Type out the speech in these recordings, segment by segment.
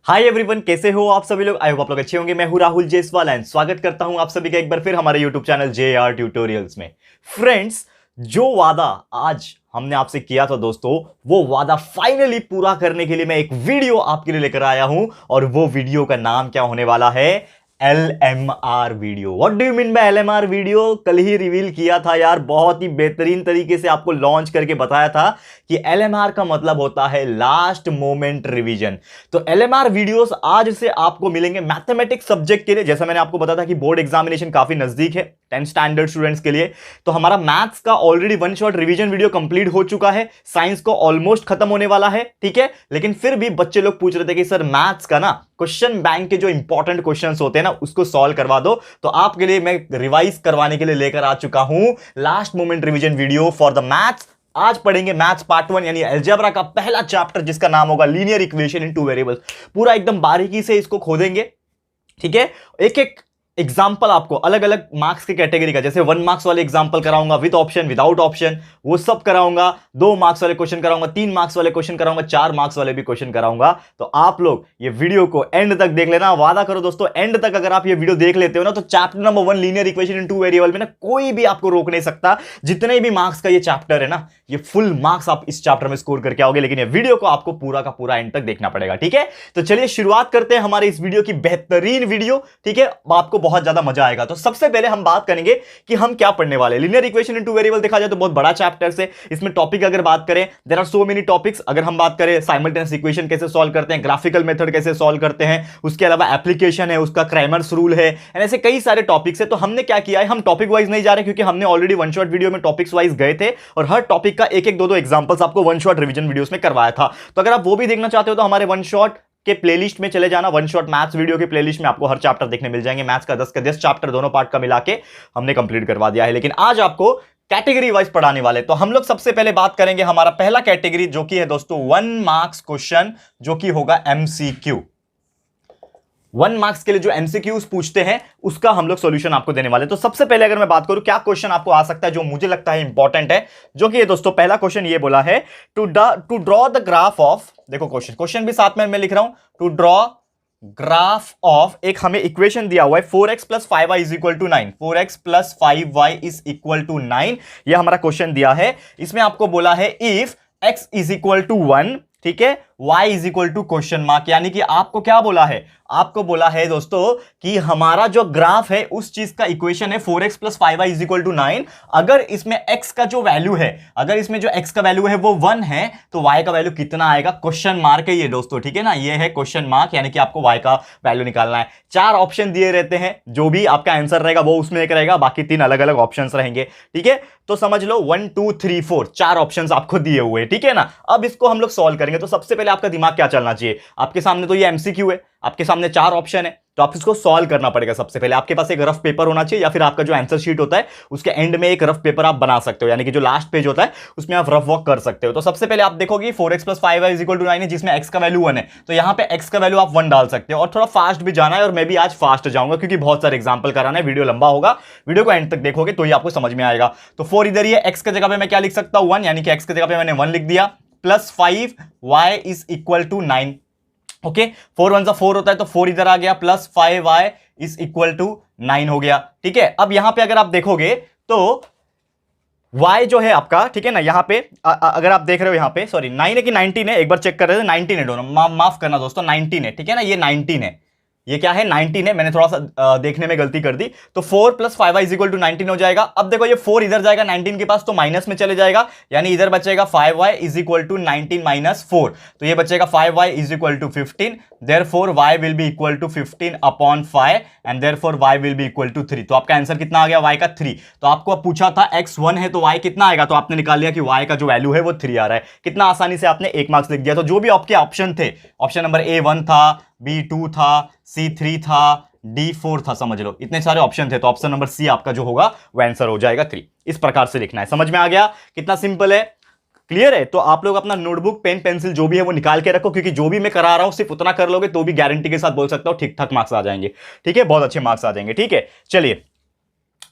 Hi everyone, कैसे हो आप सभी लोग। आई होप आप लोग अच्छे होंगे। मैं हूं राहुल जयसवाल एंड स्वागत करता हूं आप सभी का एक बार फिर हमारे यूट्यूब चैनल JR ट्यूटोरियल्स में। फ्रेंड्स, जो वादा आज हमने आपसे किया था दोस्तों, वो वादा फाइनली पूरा करने के लिए मैं एक वीडियो आपके लिए लेकर आया हूं और वो वीडियो का नाम क्या होने वाला है? LMR video. What do you mean by LMR video? कल ही रिवील किया था यार, बहुत ही बेहतरीन तरीके से आपको लॉन्च करके बताया था कि LMR का मतलब होता है लास्ट मोमेंट रिवीजन। तो LMR वीडियोस आज से आपको मिलेंगे मैथमेटिक्स सब्जेक्ट के लिए। जैसा मैंने आपको बताया था कि बोर्ड एग्जामिनेशन काफी नजदीक है 10th स्टैंडर्ड स्टूडेंट्स के लिए, तो हमारा मैथ्स का already one shot revision video complete हो चुका है। साइंस को ऑलमोस्ट खत्म होने वाला है, ठीक है। लेकिन फिर भी बच्चे लोग पूछ रहे थे कि सर मैथ्स का ना क्वेश्चन बैंक के जो इंपॉर्टेंट क्वेश्चंस होते हैं ना, उसको सॉल्व करवा दो। तो आपके लिए मैं रिवाइज करवाने के लिए लेकर आ चुका हूं last moment revision video for the maths. आज पढ़ेंगे मैथ्स पार्ट 1 यानी अलजेब्रा का पहला चैप्टर, जिसका नाम होगा linear equation in two variables. पूरा एकदम बारीकी से इसको खोदेंगे, ठीक है। एक एक एग्जाम्पल आपको अलग अलग मार्क्स की कैटेगरी का, जैसे 1 मार्क्स वाले एग्जाम्पल कराऊंगा विद ऑप्शन विदाउट ऑप्शन, वो सब कराऊंगा। 2 मार्क्स वाले क्वेश्चन कराऊंगा, 3 मार्क्स वाले क्वेश्चन कराऊंगा, 4 मार्क्स वाले भी क्वेश्चन कराऊंगा। तो आप लोग ये वीडियो को एंड तक देख लेना। वादा करो दोस्तों, एंड तक अगर आप ये वीडियो देख लेते हो ना, तो chapter number 1 linear equation in two variable में ना कोई भी आपको रोक नहीं सकता। जितने भी मार्क्स का ये चैप्टर है ना, ये फुल मार्क्स आप इस चैप्टर में स्कोर करके आओगे, लेकिन ये वीडियो को आपको पूरा का पूरा एंड तक देखना पड़ेगा, ठीक है। तो चलिए शुरुआत करते हैं हमारे इस वीडियो की बेहतरीन वीडियो, ठीक है। आपको बहुत ज्यादा मजा आएगा। तो सबसे पहले हम बात करेंगे कि हम क्या पढ़ने वाले हैं। Linear equation in two variable देखा जाए तो बहुत बड़ा चैप्टर है। इसमें टॉपिक अगर बात करें, there are so many topics. अगर हम बात करें साइमल्टेनियस इक्वेशन कैसे सॉल्व करते हैं, ग्राफिकल मेथड कैसे सॉल्व करते हैं, उसके अलावा एप्लीकेशन है, उसका क्रैमर्स रूल है, ऐसे कई सारे टॉपिक्स है। तो हमने क्या किया है, हम टॉपिक वाइज नहीं जा रहे, क्योंकि हमने ऑलरेडी वन शॉट वीडियो में टॉपिक्स वाइज गए थे और हर टॉपिक का एक एक दो एग्जांपल्स आपको वन शॉट रिवीजन वीडियोस में करवाया था। तो अगर आप वो भी देखना चाहते हो तो हमारे वन शॉट के प्लेलिस्ट में चले जाना। वन शॉट मैथ्स वीडियो के प्लेलिस्ट में आपको हर चैप्टर देखने मिल जाएंगे। मैथ्स का 10 का 10 चैप्टर दोनों पार्ट का मिला के हमने कंप्लीट करवा दिया है। लेकिन आज आपको कैटेगरी वाइज पढ़ाने वाले। तो हम लोग सबसे पहले बात करेंगे हमारा पहला कैटेगरी, जो कि है दोस्तों 1 मार्क्स क्वेश्चन, जो कि होगा MCQ। 1 मार्क्स के लिए जो MCQs पूछते हैं उसका हम लोग सॉल्यूशन आपको देने वाले। तो सबसे पहले अगर मैं बात करूं क्या क्वेश्चन आपको आ सकता है जो मुझे लगता है इंपॉर्टेंट है, जो कि ये दोस्तों पहला क्वेश्चन ये बोला है to draw the graph of, देखो क्वेश्चन भी साथ में मैं लिख रहा हूं, टू ड्रॉ ग्राफ ऑफ, एक हमें इक्वेशन दिया हुआ है 4x + 5y = 9। 4x + 5y = 9, ये हमारा क्वेश्चन दिया है। इसमें आपको बोला है इफ x = 1, ठीक है, y = ? यानी कि आपको क्या बोला है, आपको बोला है दोस्तों कि हमारा जो ग्राफ है उस चीज का इक्वेशन है 4x + 5y = 9। अगर इसमें x का जो वैल्यू है, अगर इसमें जो x का वैल्यू है वो 1 है, तो y का वैल्यू कितना आएगा? क्वेश्चन मार्क है ये दोस्तों, ठीक है ना, ये है क्वेश्चन मार्क, यानी कि आपको y का वैल्यू निकालना है। 4 ऑप्शन दिए रहते हैं, जो भी आपका आंसर रहेगा वो उसमें एक रहेगा, बाकी 3 अलग अलग ऑप्शन रहेंगे, ठीक है। तो समझ लो 1 2 3 4 4 ऑप्शन आपको दिए हुए, ठीक है ना। अब इसको हम लोग सॉल्व करेंगे। तो सबसे पहले आपका दिमाग क्या चलना चाहिए, आपके सामने तो ये MCQ है, आपके सामने 4 ऑप्शन है, तो आप इसको सॉल्व करना पड़ेगा। सबसे पहले आपके पास एक रफ पेपर होना चाहिए, या फिर आपका जो आंसर शीट होता है उसके एंड में एक रफ पेपर आप बना सकते हो, यानी कि जो लास्ट पेज होता है उसमें आप रफ वर्क कर सकते हो। तो सबसे पहले आप देखोगे 4x + 5y = 9 है, जिसमें x का वैल्यू 1 है, तो यहां पे x का वैल्यू आप 1 डाल सकते हो। और थोड़ा फास्ट भी जाना है, और मैं भी आज फास्ट जाऊंगा क्योंकि बहुत सारे एग्जांपल कराना है, वीडियो लंबा होगा, वीडियो को एंड तक देखोगे तो ही आपको समझ में आएगा। तो 4 इधर ही है, x की जगह पे मैं क्या लिख सकता हूं 1, यानी कि x की जगह पे मैंने 1 लिख दिया, प्लस 5y = 9। ओके, 4 1 4 होता है, तो 4 इधर आ गया, प्लस 5y = 9 हो गया, ठीक है। अब यहां पे अगर आप देखोगे तो y जो है आपका, ठीक है ना, यहां पे अगर आप देख रहे हो यहां पे, सॉरी 9 है कि 19 है, एक बार चेक कर रहे थे, 19 है दोनों, माफ करना दोस्तों, 19 है, ठीक है ना, ये 19 है, ये क्या है 19 है, मैंने थोड़ा सा देखने में गलती कर दी। तो 4 + 5y = 19 हो जाएगा। अब देखो ये 4 इधर जाएगा 19 के पास, तो माइनस में चले जाएगा, यानी इधर बचेगा 5y = 19 - 4, तो ये बचेगा 5y = 15, therefore y will be equal to 15/5 and therefore y will be equal to 3। तो आपका आंसर कितना आ गया, y का 3। तो आपको पूछा था x 1 है तो y कितना आएगा, तो आपने निकाल लिया कि y का जो वैल्यू है वो 3 आ रहा है। कितना आसानी से आपने 1 मार्क्स लिख दिया। तो जो भी आपके ऑप्शन थे, ऑप्शन नंबर A 1 था, B 2 था, C 3 था, D 4 था, समझ लो इतने सारे ऑप्शन थे, तो ऑप्शन नंबर C आपका जो होगा वो आंसर हो जाएगा 3। इस प्रकार से लिखना है। समझ में आ गया कितना सिंपल है, क्लियर है। तो आप लोग अपना नोटबुक पेन पेंसिल जो भी है वो निकाल के रखो, क्योंकि जो भी मैं करा रहा हूं सिर्फ उतना कर लोगे तो भी गारंटी के साथ बोल सकता हूं ठीक ठाक मार्क्स आ जाएंगे, ठीक है, बहुत अच्छे मार्क्स आ जाएंगे, ठीक है। चलिए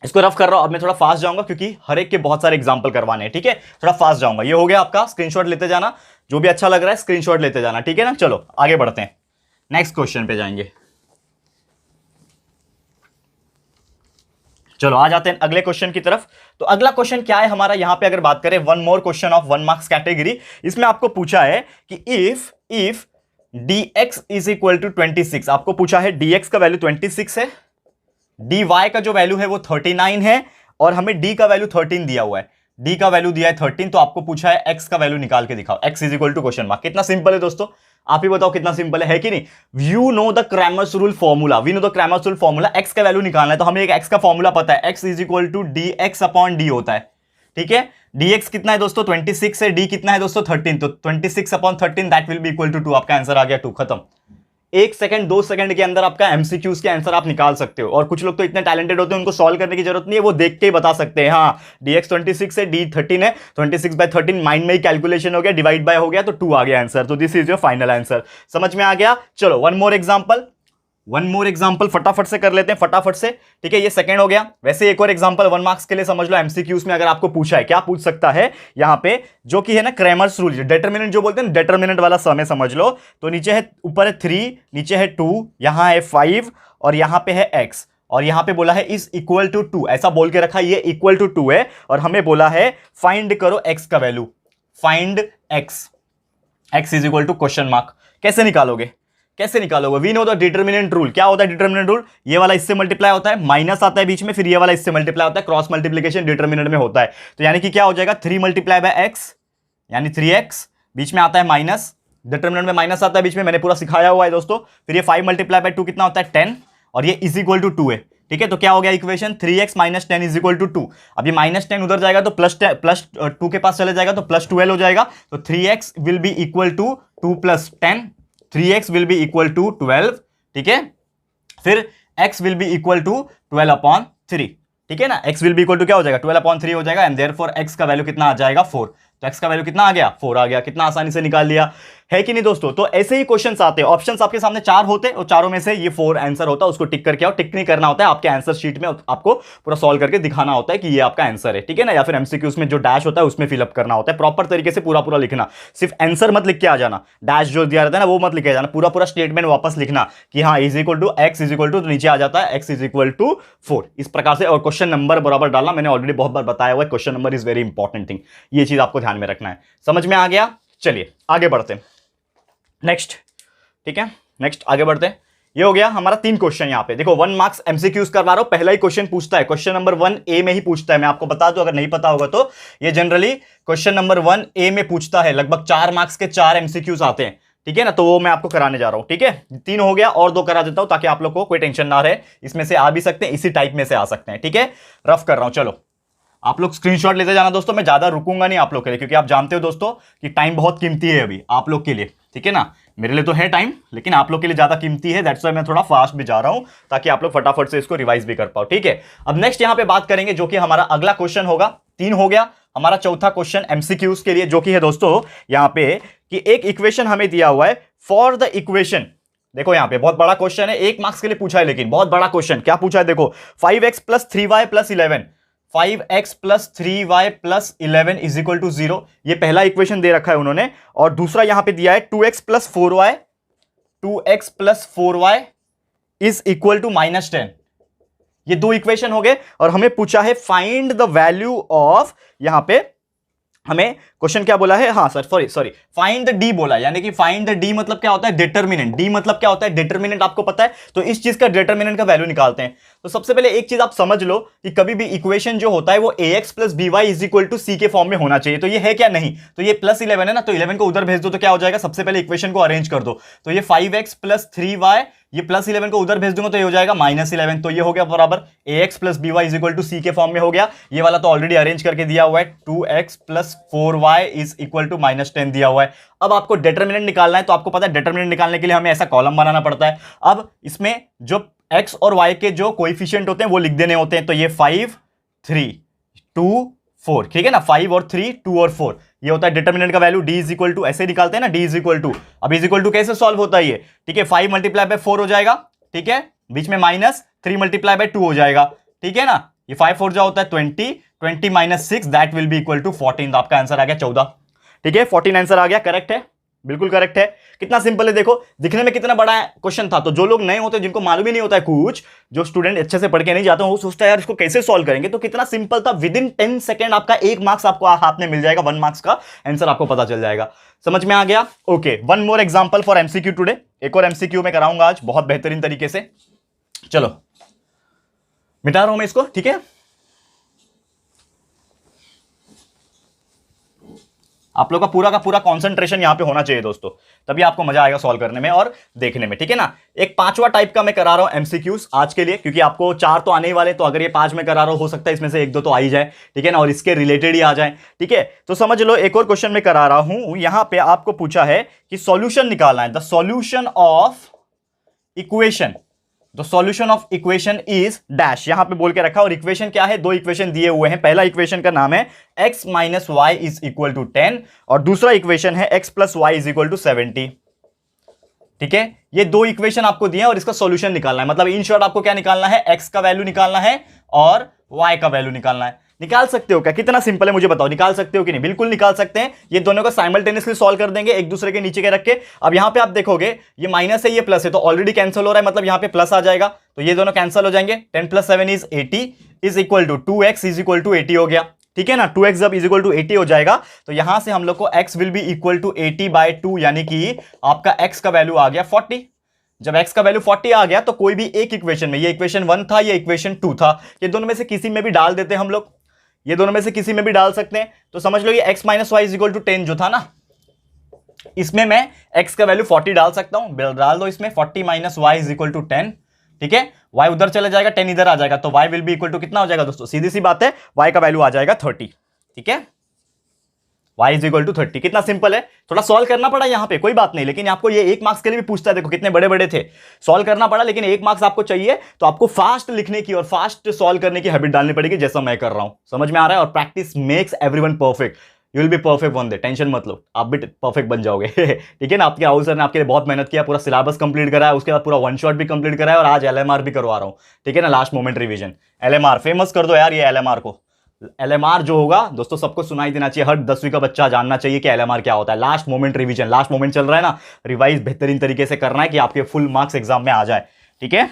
इसको रफ कर रहा हूं, अब मैं थोड़ा फास्ट जाऊंगा क्योंकि हर एक के बहुत सारे एग्जांपल करवाने हैं, ठीक है, थोड़ा फास्ट जाऊंगा। ये हो गया आपका, स्क्रीनशॉट लेते जाना, जो भी अच्छा लग रहा है स्क्रीनशॉट लेते जाना, ठीक है ना। चलो आगे बढ़ते हैं। नेक्स्ट क्वेश्चन पे जाएंगे। चलो आ जाते हैं अगले क्वेश्चन की तरफ। तो अगला क्वेश्चन क्या है हमारा, यहां पे अगर बात करें, one more question of 1 marks category. इसमें आपको पूछा है कि if dx is equal to 26, आपको पूछा है dx का वैल्यू 26 है, dy का जो वैल्यू है वो 39 है, और हमें d का वैल्यू 13 दिया हुआ है, d का वैल्यू दिया है 13, तो आपको पूछा है x का वैल्यू निकाल के दिखाओ, x is equal to question mark. कितना सिंपल है दोस्तों, आप ही बताओ कितना सिंपल है कि नहीं। You know the Cramer's rule formula, we know the Cramer's rule formula, x का वैल्यू निकालना है तो हमें एक x का फॉर्मूला पता है, x is equal to dx upon d होता है, ठीक है। dx कितना है दोस्तों 26 है, d कितना है दोस्तों 13, तो 26 अपॉन 13 that will be equal to 2, आपका आंसर आ गया 2, खत्म। 1 सेकंड 2 सेकंड के अंदर आपका एमसीक्यूज के आंसर आप निकाल सकते हो, और कुछ लोग तो इतने टैलेंटेड होते हैं उनको सॉल्व करने की जरूरत नहीं है, वो देख के ही बता सकते हैं। हाँ dx 26 है, d 13 है, 26/13 माइंड में ही कैलकुलेशन हो गया, डिवाइड बाय हो गया तो 2 आ गया आंसर, तो this is your final answer. समझ में आ गया। चलो वन मोर एग्जांपल फटाफट से कर लेते हैं, फटाफट से, ठीक है। ये सेकंड हो गया। वैसे एक और एग्जांपल 1 मार्क्स के लिए समझ लो, एमसीक्यूज में अगर आपको पूछा है, क्या पूछ सकता है यहां पे, जो कि है ना क्रैमर्स रूल, डिटरमिनेंट जो बोलते हैं, डिटरमिनेंट वाला समय समझ लो। तो नीचे है, ऊपर है 3, नीचे है 2, यहां है 5, और यहां पे है x, और यहां पे बोला है इज इक्वल टू 2, ऐसा बोल के रखा, ये इक्वल टू 2 है, और हमें बोला है फाइंड करो x का value, find x is equal to question mark. कैसे निकालोगे, कैसे निकालोगे। We know the determinant rule, क्या होता है डिटरमिनेंट रूल, ये वाला इससे मल्टीप्लाई होता है, माइनस आता है बीच में, फिर ये वाला इससे मल्टीप्लाई होता है, क्रॉस मल्टीप्लिकेशन डिटरमिनेंट में होता है। तो यानी कि क्या हो जाएगा 3 मल्टीप्लाई बाय एक्स, यानी 3x, बीच में आता है माइनस, डिटरमिनेंट में माइनस आता है बीच में, मैंने पूरा सिखाया हुआ है दोस्तों। फिर ये 5 मल्टीप्लाई बाय 2 कितना होता है 10, और ये इज इक्वल टू 2 है, ठीक है। तो क्या हो गया equation 3x minus 10 is equal to 2। अब ये माइनस 10 उधर जाएगा तो प्लस 2 के पास चले जाएगा तो प्लस 12 हो जाएगा, तो 3x will be equal to 2 plus 10, 3x will be equal to 12, ठीक है। फिर x will be equal to 12 upon 3, ठीक है ना। x will be equal to क्या हो जाएगा 12 अपॉन 3 हो जाएगा, एंड देयरफॉर x का वैल्यू कितना आ जाएगा 4। तो x का वैल्यू कितना आ गया 4 आ गया, कितना आसानी से निकाल लिया, है कि नहीं दोस्तों। तो ऐसे ही क्वेश्चंस आते हैं, ऑप्शंस आपके सामने 4 होते हैं, और चारों में से ये 4 आंसर होता है, उसको टिक करके आओ। टिक नहीं करना होता है, आपके आंसर शीट में आपको पूरा सॉल्व करके दिखाना होता है कि ये आपका आंसर है, ठीक है ना। या फिर एमसीक्यूज में जो डैश होता है उसमें फिलअप करना होता है, प्रॉपर तरीके से पूरा पूरा लिखना, सिर्फ आंसर मत लिख के आ जाना, डैश जो दिया रहता है ना वो मत लिखे जाना, पूरा पूरा स्टेटमेंट वापस लिखना कि हाँ is equal to x is equal to, तो नीचे आ जाता है x इज इक्वल टू 4, इस प्रकार से। और क्वेश्चन नंबर बराबर डालना, मैंने ऑलरेडी बहुत बार बताया हुआ है, question number is very important thing, ये चीज आपको ध्यान में रखना है। समझ में आ गया। चलिए आगे बढ़ते हैं, नेक्स्ट, ठीक है, नेक्स्ट आगे बढ़ते हैं। ये हो गया हमारा 3 क्वेश्चन। यहां पे देखो 1 मार्क्स एमसीक्यूज करवा रहा हूं, पहला ही क्वेश्चन पूछता है, क्वेश्चन नंबर 1A में ही पूछता है, मैं आपको बता दूं अगर नहीं पता होगा तो, ये जनरली क्वेश्चन नंबर 1A में पूछता है, लगभग 4 मार्क्स के 4 एमसीक्यूज आते हैं, ठीक है ना। तो वो मैं आपको कराने जा रहा हूं, ठीक है। 3 हो गया, और 2 करा देता हूं ताकि आप लोग को कोई टेंशन ना रहे, इसमें से आ भी सकते हैं, इसी टाइप में से आ सकते हैं, ठीक है। रफ कर रहा हूं, चलो आप लोग स्क्रीनशॉट लेते जाना दोस्तों, मैं ज्यादा रुकूंगा नहीं आप लोग के लिए, क्योंकि आप जानते हो दोस्तों कि टाइम बहुत कीमती है अभी आप लोग के लिए, ठीक है ना। मेरे लिए तो है टाइम, लेकिन आप लोग के लिए ज्यादा कीमती है, दैट्स व्हाई मैं थोड़ा फास्ट भी जा रहा हूं, ताकि आप लोग फटाफट से इसको रिवाइज भी कर पाओ, ठीक है। अब नेक्स्ट यहां पे बात करेंगे, जो कि हमारा अगला क्वेश्चन होगा, 3 हो गया, हमारा चौथा क्वेश्चन एमसीक्यूज के लिए, जो कि है दोस्तों यहां पे कि एक इक्वेशन हमें दिया हुआ है, फॉर द इक्वेशन, देखो यहां पे बहुत बड़ा क्वेश्चन है, 1 मार्क्स के लिए पूछा है, लेकिन बहुत बड़ा क्वेश्चन, क्या पूछा है देखो, 5x plus 3y plus 11, 5x plus 3y plus 11 is equal to 0, ये पहला इक्वेशन दे रखा है उन्होंने। और दूसरा यहां पे दिया है 2x plus 4y, 2x plus 4y is equal to -10, ये 2 इक्वेशन हो गए, और हमें पूछा है फाइंड द वैल्यू ऑफ, यहां पे हमें क्वेश्चन क्या बोला है, हाँ sir sorry find the D बोला, यानी कि फाइंड द डी मतलब क्या होता है डिटरमिनेंट, डी मतलब क्या होता है डिटरमिनेंट, आपको पता है। तो इस चीज का डिटरमिनेंट का वैल्यू निकालते हैं। तो सबसे पहले एक चीज आप समझ लो कि कभी भी इक्वेशन जो होता है वो ax plus by is equal to c के फॉर्म में होना चाहिए, तो ये है क्या, नहीं, तो ये प्लस 11 है ना, तो 11 को उधर भेज दो तो क्या हो जाएगा, सबसे पहले इक्वेशन को अरेंज कर दो, तो ये 5x प्लस 3y, ये प्लस 11 को उधर भेज दूंगा तो ये हो जाएगा -11, तो ये हो गया बराबर ax plus by is equal to c के फॉर्म में हो गया। ये वाला तो ऑलरेडी अरेंज करके दिया हुआ है, 2x plus 4y is equal to -10 दिया हुआ है। अब आपको डिटरमिनेंट निकालना है, तो आपको पता है डिटरमिनेंट निकालने के लिए हमें ऐसा कॉलम बनाना पड़ता है। अब इसमें जो x और y के जो कोएफिशिएंट होते हैं वो लिख देने होते हैं, तो ये 5 3 2 4, ठीक है ना, 5 और 3 2 और 4, ये होता है डिटरमिनेंट का value. d is equal to ऐसे निकालते हैं ना, d इज इक्वल टू, अब इज इक्वल टू कैसे सॉल्व होता है ये, ठीक है, 5 मल्टीप्लाई बाय 4 हो जाएगा, ठीक है, बीच में माइनस 3 मल्टीप्लाई बाय 2 हो जाएगा, ठीक है ना, ये 5 4 जा होता है 20, 20 minus 6 that will be equal to 14, तो आपका आंसर आ गया 14, ठीक है, 14 आंसर आ गया, करेक्ट है, बिल्कुल करेक्ट है। कितना सिंपल है देखो, दिखने में कितना बड़ा क्वेश्चन था। तो जो लोग नए होते हैं, जिनको मालूम ही नहीं होता है कुछ, जो स्टूडेंट अच्छे से पढ़ के नहीं जाते हैं, वो सोचता है यार इसको कैसे सॉल्व करेंगे। तो कितना सिंपल था, विद इन 10 सेकेंड आपका 1 मार्क्स आपको हाथ में मिल जाएगा, 1 मार्क्स का आंसर आपको पता चल जाएगा। समझ में आ गया? Okay, one more example for MCQ today. एक और एमसीक्यू मैं कराऊंगा आज बहुत बेहतरीन तरीके से। चलो मिटा रहा हूं मैं इसको, ठीक है। आप लोग का पूरा कंसंट्रेशन यहां पे होना चाहिए दोस्तों, तभी आपको मजा आएगा सॉल्व करने में और देखने में, ठीक है ना। एक 5वां टाइप का मैं करा रहा हूं एमसीक्यूज आज के लिए, क्योंकि आपको 4 तो आने ही वाले, तो अगर ये 5 में करा रहा हो सकता है इसमें से 1-2 तो आ ही जाए, ठीक है ना, और इसके रिलेटेड ही आ जाए, ठीक है। तो समझ लो, एक और क्वेश्चन में करा रहा हूं। यहां पे आपको पूछा है कि सॉल्यूशन निकालना है, the solution of equation, the solution of equation is dash, यहां पे बोल के रखा। और इक्वेशन क्या है? 2 इक्वेशन दिए हुए हैं। पहला इक्वेशन का नाम है x minus y is equal to 10 और दूसरा इक्वेशन है x plus y is equal to 70, ठीक है। ये 2 इक्वेशन आपको दिए हैं और इसका सॉल्यूशन निकालना है। मतलब इन शॉर्ट आपको क्या निकालना है? x का वैल्यू निकालना है और y का वैल्यू निकालना है। निकाल सकते हो क्या? कितना सिंपल है मुझे बताओ, निकाल सकते हो कि नहीं? बिल्कुल निकाल सकते हैं। ये दोनों को साइमल्टेनियसली सॉल्व कर देंगे, एक दूसरे के नीचे के रख के। अब यहां पे आप देखोगे ये माइनस है, ये प्लस है, तो ऑलरेडी कैंसिल हो रहा है, मतलब यहां पे प्लस आ जाएगा, तो ये दोनों कैंसिल हो जाएंगे। 10 plus 7 is 80 is equal to 2x is equal to 80 हो गया, ठीक है ना। 2x जब इज इक्वल टू 80 हो जाएगा तो यहां से हम लोग को x will be equal to 80/2, यानी कि आपका x का वैल्यू आ गया 40। जब x का वैल्यू 40 आ गया तो कोई भी एक इक्वेशन में, ये इक्वेशन 1 था, ये इक्वेशन 2 था, ये दोनों में से किसी में भी डाल देते हैं हम लोग, ये दोनों में से किसी में भी डाल सकते हैं। तो समझ लो ये x minus y is equal to 10 जो था ना, इसमें मैं x का वैल्यू 40 डाल सकता हूं। डाल दो इसमें 40 minus y is equal to 10, ठीक है। y उधर चला जाएगा, 10 इधर आ जाएगा, तो y will be equal to कितना हो जाएगा दोस्तों? सीधी सी बात है, y का वैल्यू आ जाएगा 30, ठीक है। y is equal to 30। कितना सिंपल है। थोड़ा सॉल्व करना पड़ा यहां पे, कोई बात नहीं, लेकिन आपको ये 1 मार्क्स के लिए भी पूछता है। देखो कितने बड़े बड़े थे, सॉल्व करना पड़ा, लेकिन 1 मार्क्स आपको चाहिए, तो आपको फास्ट लिखने की और फास्ट सॉल्व करने की हैबिट डालनी पड़ेगी, जैसा मैं कर रहा हूं। समझ में आ रहा है? और practice makes everyone perfect. You will be perfect one day, tension मत लो, आप भी परफेक्ट बन जाओगे ठीक है ना। आपके राहुल सर ने आपके लिए बहुत मेहनत किया, पूरा सिलेबस कंप्लीट करा है, उसके बाद पूरा 1 शॉट भी कंप्लीट करा है, और आज एलएमआर भी करवा रहा हूं, ठीक है ना। Last moment revision, LMR famous कर दो यार, ये एलएमआर को। एलएमआर जो होगा दोस्तों सबको सुनाई देना चाहिए, हर 10वीं का बच्चा जानना चाहिए कि एलएमआर क्या होता है। Last moment revision, last moment चल रहा है ना, रिवाइज बेहतरीन तरीके से करना है कि आपके फुल मार्क्स एग्जाम में आ जाए, ठीक है।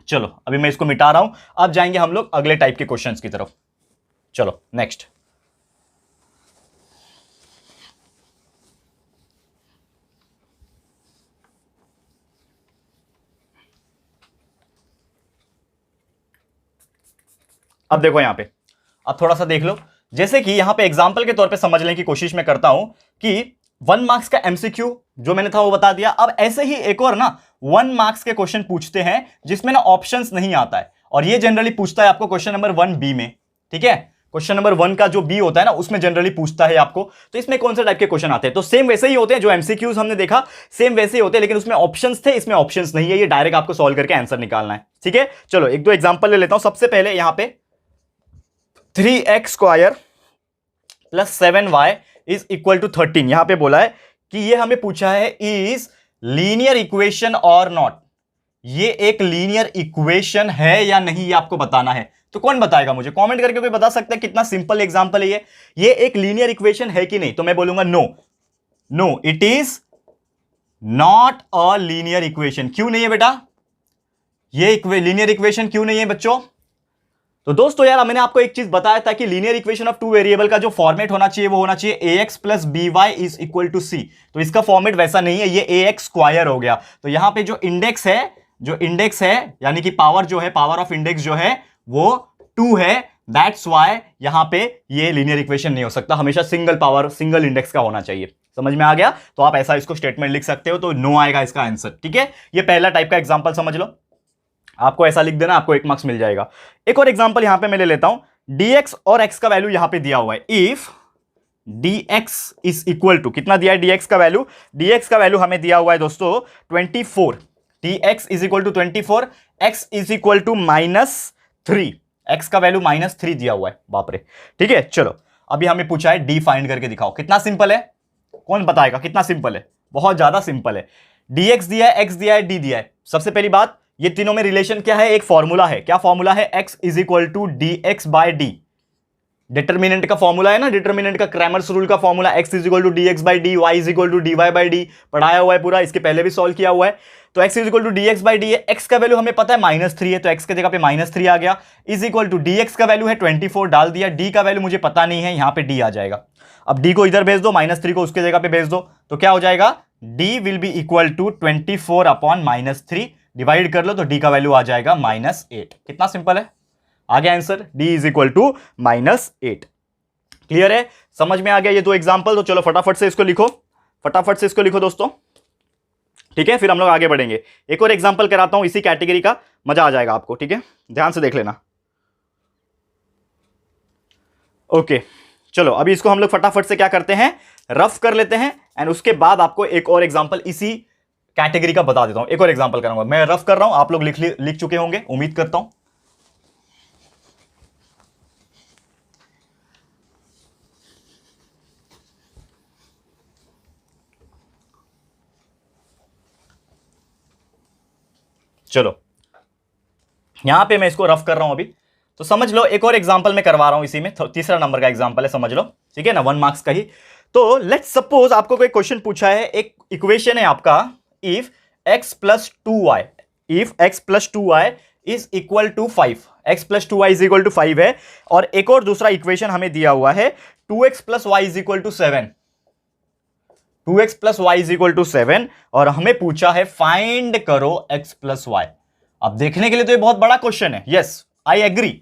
चलो अभी मैं इसको मिटा रहा हूं, अब जाएंगे हम लोग अगले टाइप के क्वेश्चंस की तरफ। चलो नेक्स्ट। अब देखो यहां पे, अब थोड़ा सा देख लो, जैसे कि यहां पे एग्जांपल के तौर पे समझने की कोशिश में करता हूं कि 1 मार्क्स का एमसीक्यू जो मैंने था वो बता दिया। अब ऐसे ही एक और ना 1 मार्क्स के क्वेश्चन पूछते हैं जिसमें ना ऑप्शंस नहीं आता है, और ये जनरली पूछता है आपको क्वेश्चन नंबर 1B में, ठीक है। क्वेश्चन नंबर 1 का जो बी होता है ना, उसमें जनरली पूछता है आपको। तो इसमें कौन से टाइप के क्वेश्चन आते हैं? तो सेम वैसे ही होते हैं जो एमसीक्यूज हमने देखा, सेम वैसे ही होते हैं, लेकिन उसमें ऑप्शंस थे, इसमें ऑप्शंस नहीं है। ये डायरेक्ट आपको सॉल्व करके आंसर निकालना है, ठीक है। चलो 1-2 एग्जांपल ले लेता हूं। सबसे पहले यहां पे 3x square plus 7y is equal to 13, यहां पे बोला है कि ये हमें पूछा है इज लीनियर इक्वेशन और नॉट, ये एक लीनियर इक्वेशन है या नहीं, ये आपको बताना है। तो कौन बताएगा मुझे? कमेंट करके कोई बता सकता है? कितना सिंपल एग्जांपल है ये एक लीनियर इक्वेशन है कि नहीं? तो मैं बोलूंगा no, no it is not a linear equation. क्यों नहीं है बेटा? ये लीनियर इक्वेशन क्यों नहीं है बच्चों? तो दोस्तों यार मैंने आपको एक चीज बताया था कि लीनियर इक्वेशन ऑफ 2 वेरिएबल का जो फॉर्मेट होना चाहिए वो होना चाहिए ax plus by is equal to c। तो इसका फॉर्मेट वैसा नहीं है, ये ax स्क्वायर हो गया। तो यहां पे जो इंडेक्स है यानी कि पावर जो है, पावर ऑफ इंडेक्स जो है वो 2 है, दैट्स वाई यहां पे ये लीनियर इक्वेशन नहीं हो सकता, हमेशा सिंगल पावर सिंगल इंडेक्स का होना चाहिए। समझ में आ गया? तो आप ऐसा इसको स्टेटमेंट लिख सकते हो, तो नो आएगा इसका आंसर, ठीक है। ये पहला टाइप का एग्जांपल समझ लो, आपको ऐसा लिख देना, आपको 1 मार्क्स मिल जाएगा। एक और एग्जांपल यहां पे मैं ले लेता हूं, dx और x का वैल्यू यहां पे दिया हुआ है। If dx is equal to, कितना दिया है dx का वैल्यू? dx का वैल्यू हमें दिया हुआ है दोस्तों 24, dx is equal to 24, x is equal to -3, x का वैल्यू -3 दिया हुआ है, बाप रे, ठीक है। चलो अभी हमें पूछा है d फाइंड करके दिखाओ। कितना सिंपल है, कौन बताएगा? कितना सिंपल है, बहुत ज्यादा सिंपल है। dx दिया है, x दिया है, d दिया है। सबसे पहली बात, ये तीनों में रिलेशन क्या है? एक फॉर्मूला है। क्या फॉर्मूला है? x is equal to d x by d, determinant का फॉर्मूला है ना, डिटर्मिनेंट का क्रैमर्स रूल का formula, x equal to d x by d, y is equal to d y by d, पढ़ाया हुआ है पूरा, इसके पहले भी सॉल्व किया हुआ है। तो x is equal to d x by d है, x का वैल्यू हमें पता है -3 है, तो x की जगह पे -3 आ गया, is equal to d x का वैल्यू है 24 डाल दिया, d का वैल्यू मुझे पता नहीं है, यहां पे d आ जाएगा। अब d को इधर भेज दो, -3 को उसके जगह पे भेज दो, तो क्या हो जाएगा, d will be equal to 24 upon -3, divide कर लो तो d का वैल्यू आ जाएगा -8। कितना सिंपल है, आ गया answer, d is equal to -8। Clear है, समझ में आ गया ये दो एग्जांपल। तो चलो फटाफट से इसको लिखो, फटाफट से इसको लिखो दोस्तों, ठीक है, फिर हम लोग आगे बढ़ेंगे। एक और एग्जांपल कराता हूं इसी कैटेगरी का, मजा आ जाएगा आपको, ठीक है, ध्यान से देख लेना। ओके चलो अभी इसको हम लोग फटाफट से क्या करते हैं, रफ कर लेते हैं, एंड उसके बाद आपको एक और एग्जांपल इसी कैटेगरी का बता देता हूं। एक और एग्जांपल कराऊंगा, मैं रफ कर रहा हूं, आप लोग लिख चुके होंगे उम्मीद करता हूं। चलो यहां पे मैं इसको रफ कर रहा हूं अभी, तो समझ लो एक और एग्जांपल मैं करवा रहा हूं इसी में, तीसरा नंबर का एग्जांपल है, समझ लो, ठीक है ना, 1 मार्क्स का ही। तो लेट्स सपोज आपको कोई क्वेश्चन पूछा है, एक इक्वेशन है आपका, if x plus 2y, if x plus 2y is equal to 5, x plus 2y is equal to 5 है, और एक और दूसरा इक्वेशन हमें दिया हुआ है 2x plus y is equal to 7, 2x plus y is equal to 7, और हमें पूछा है फाइंड करो x प्लस वाई। अब देखने के लिए तो ये बहुत बड़ा क्वेश्चन है, यस आई एग्री,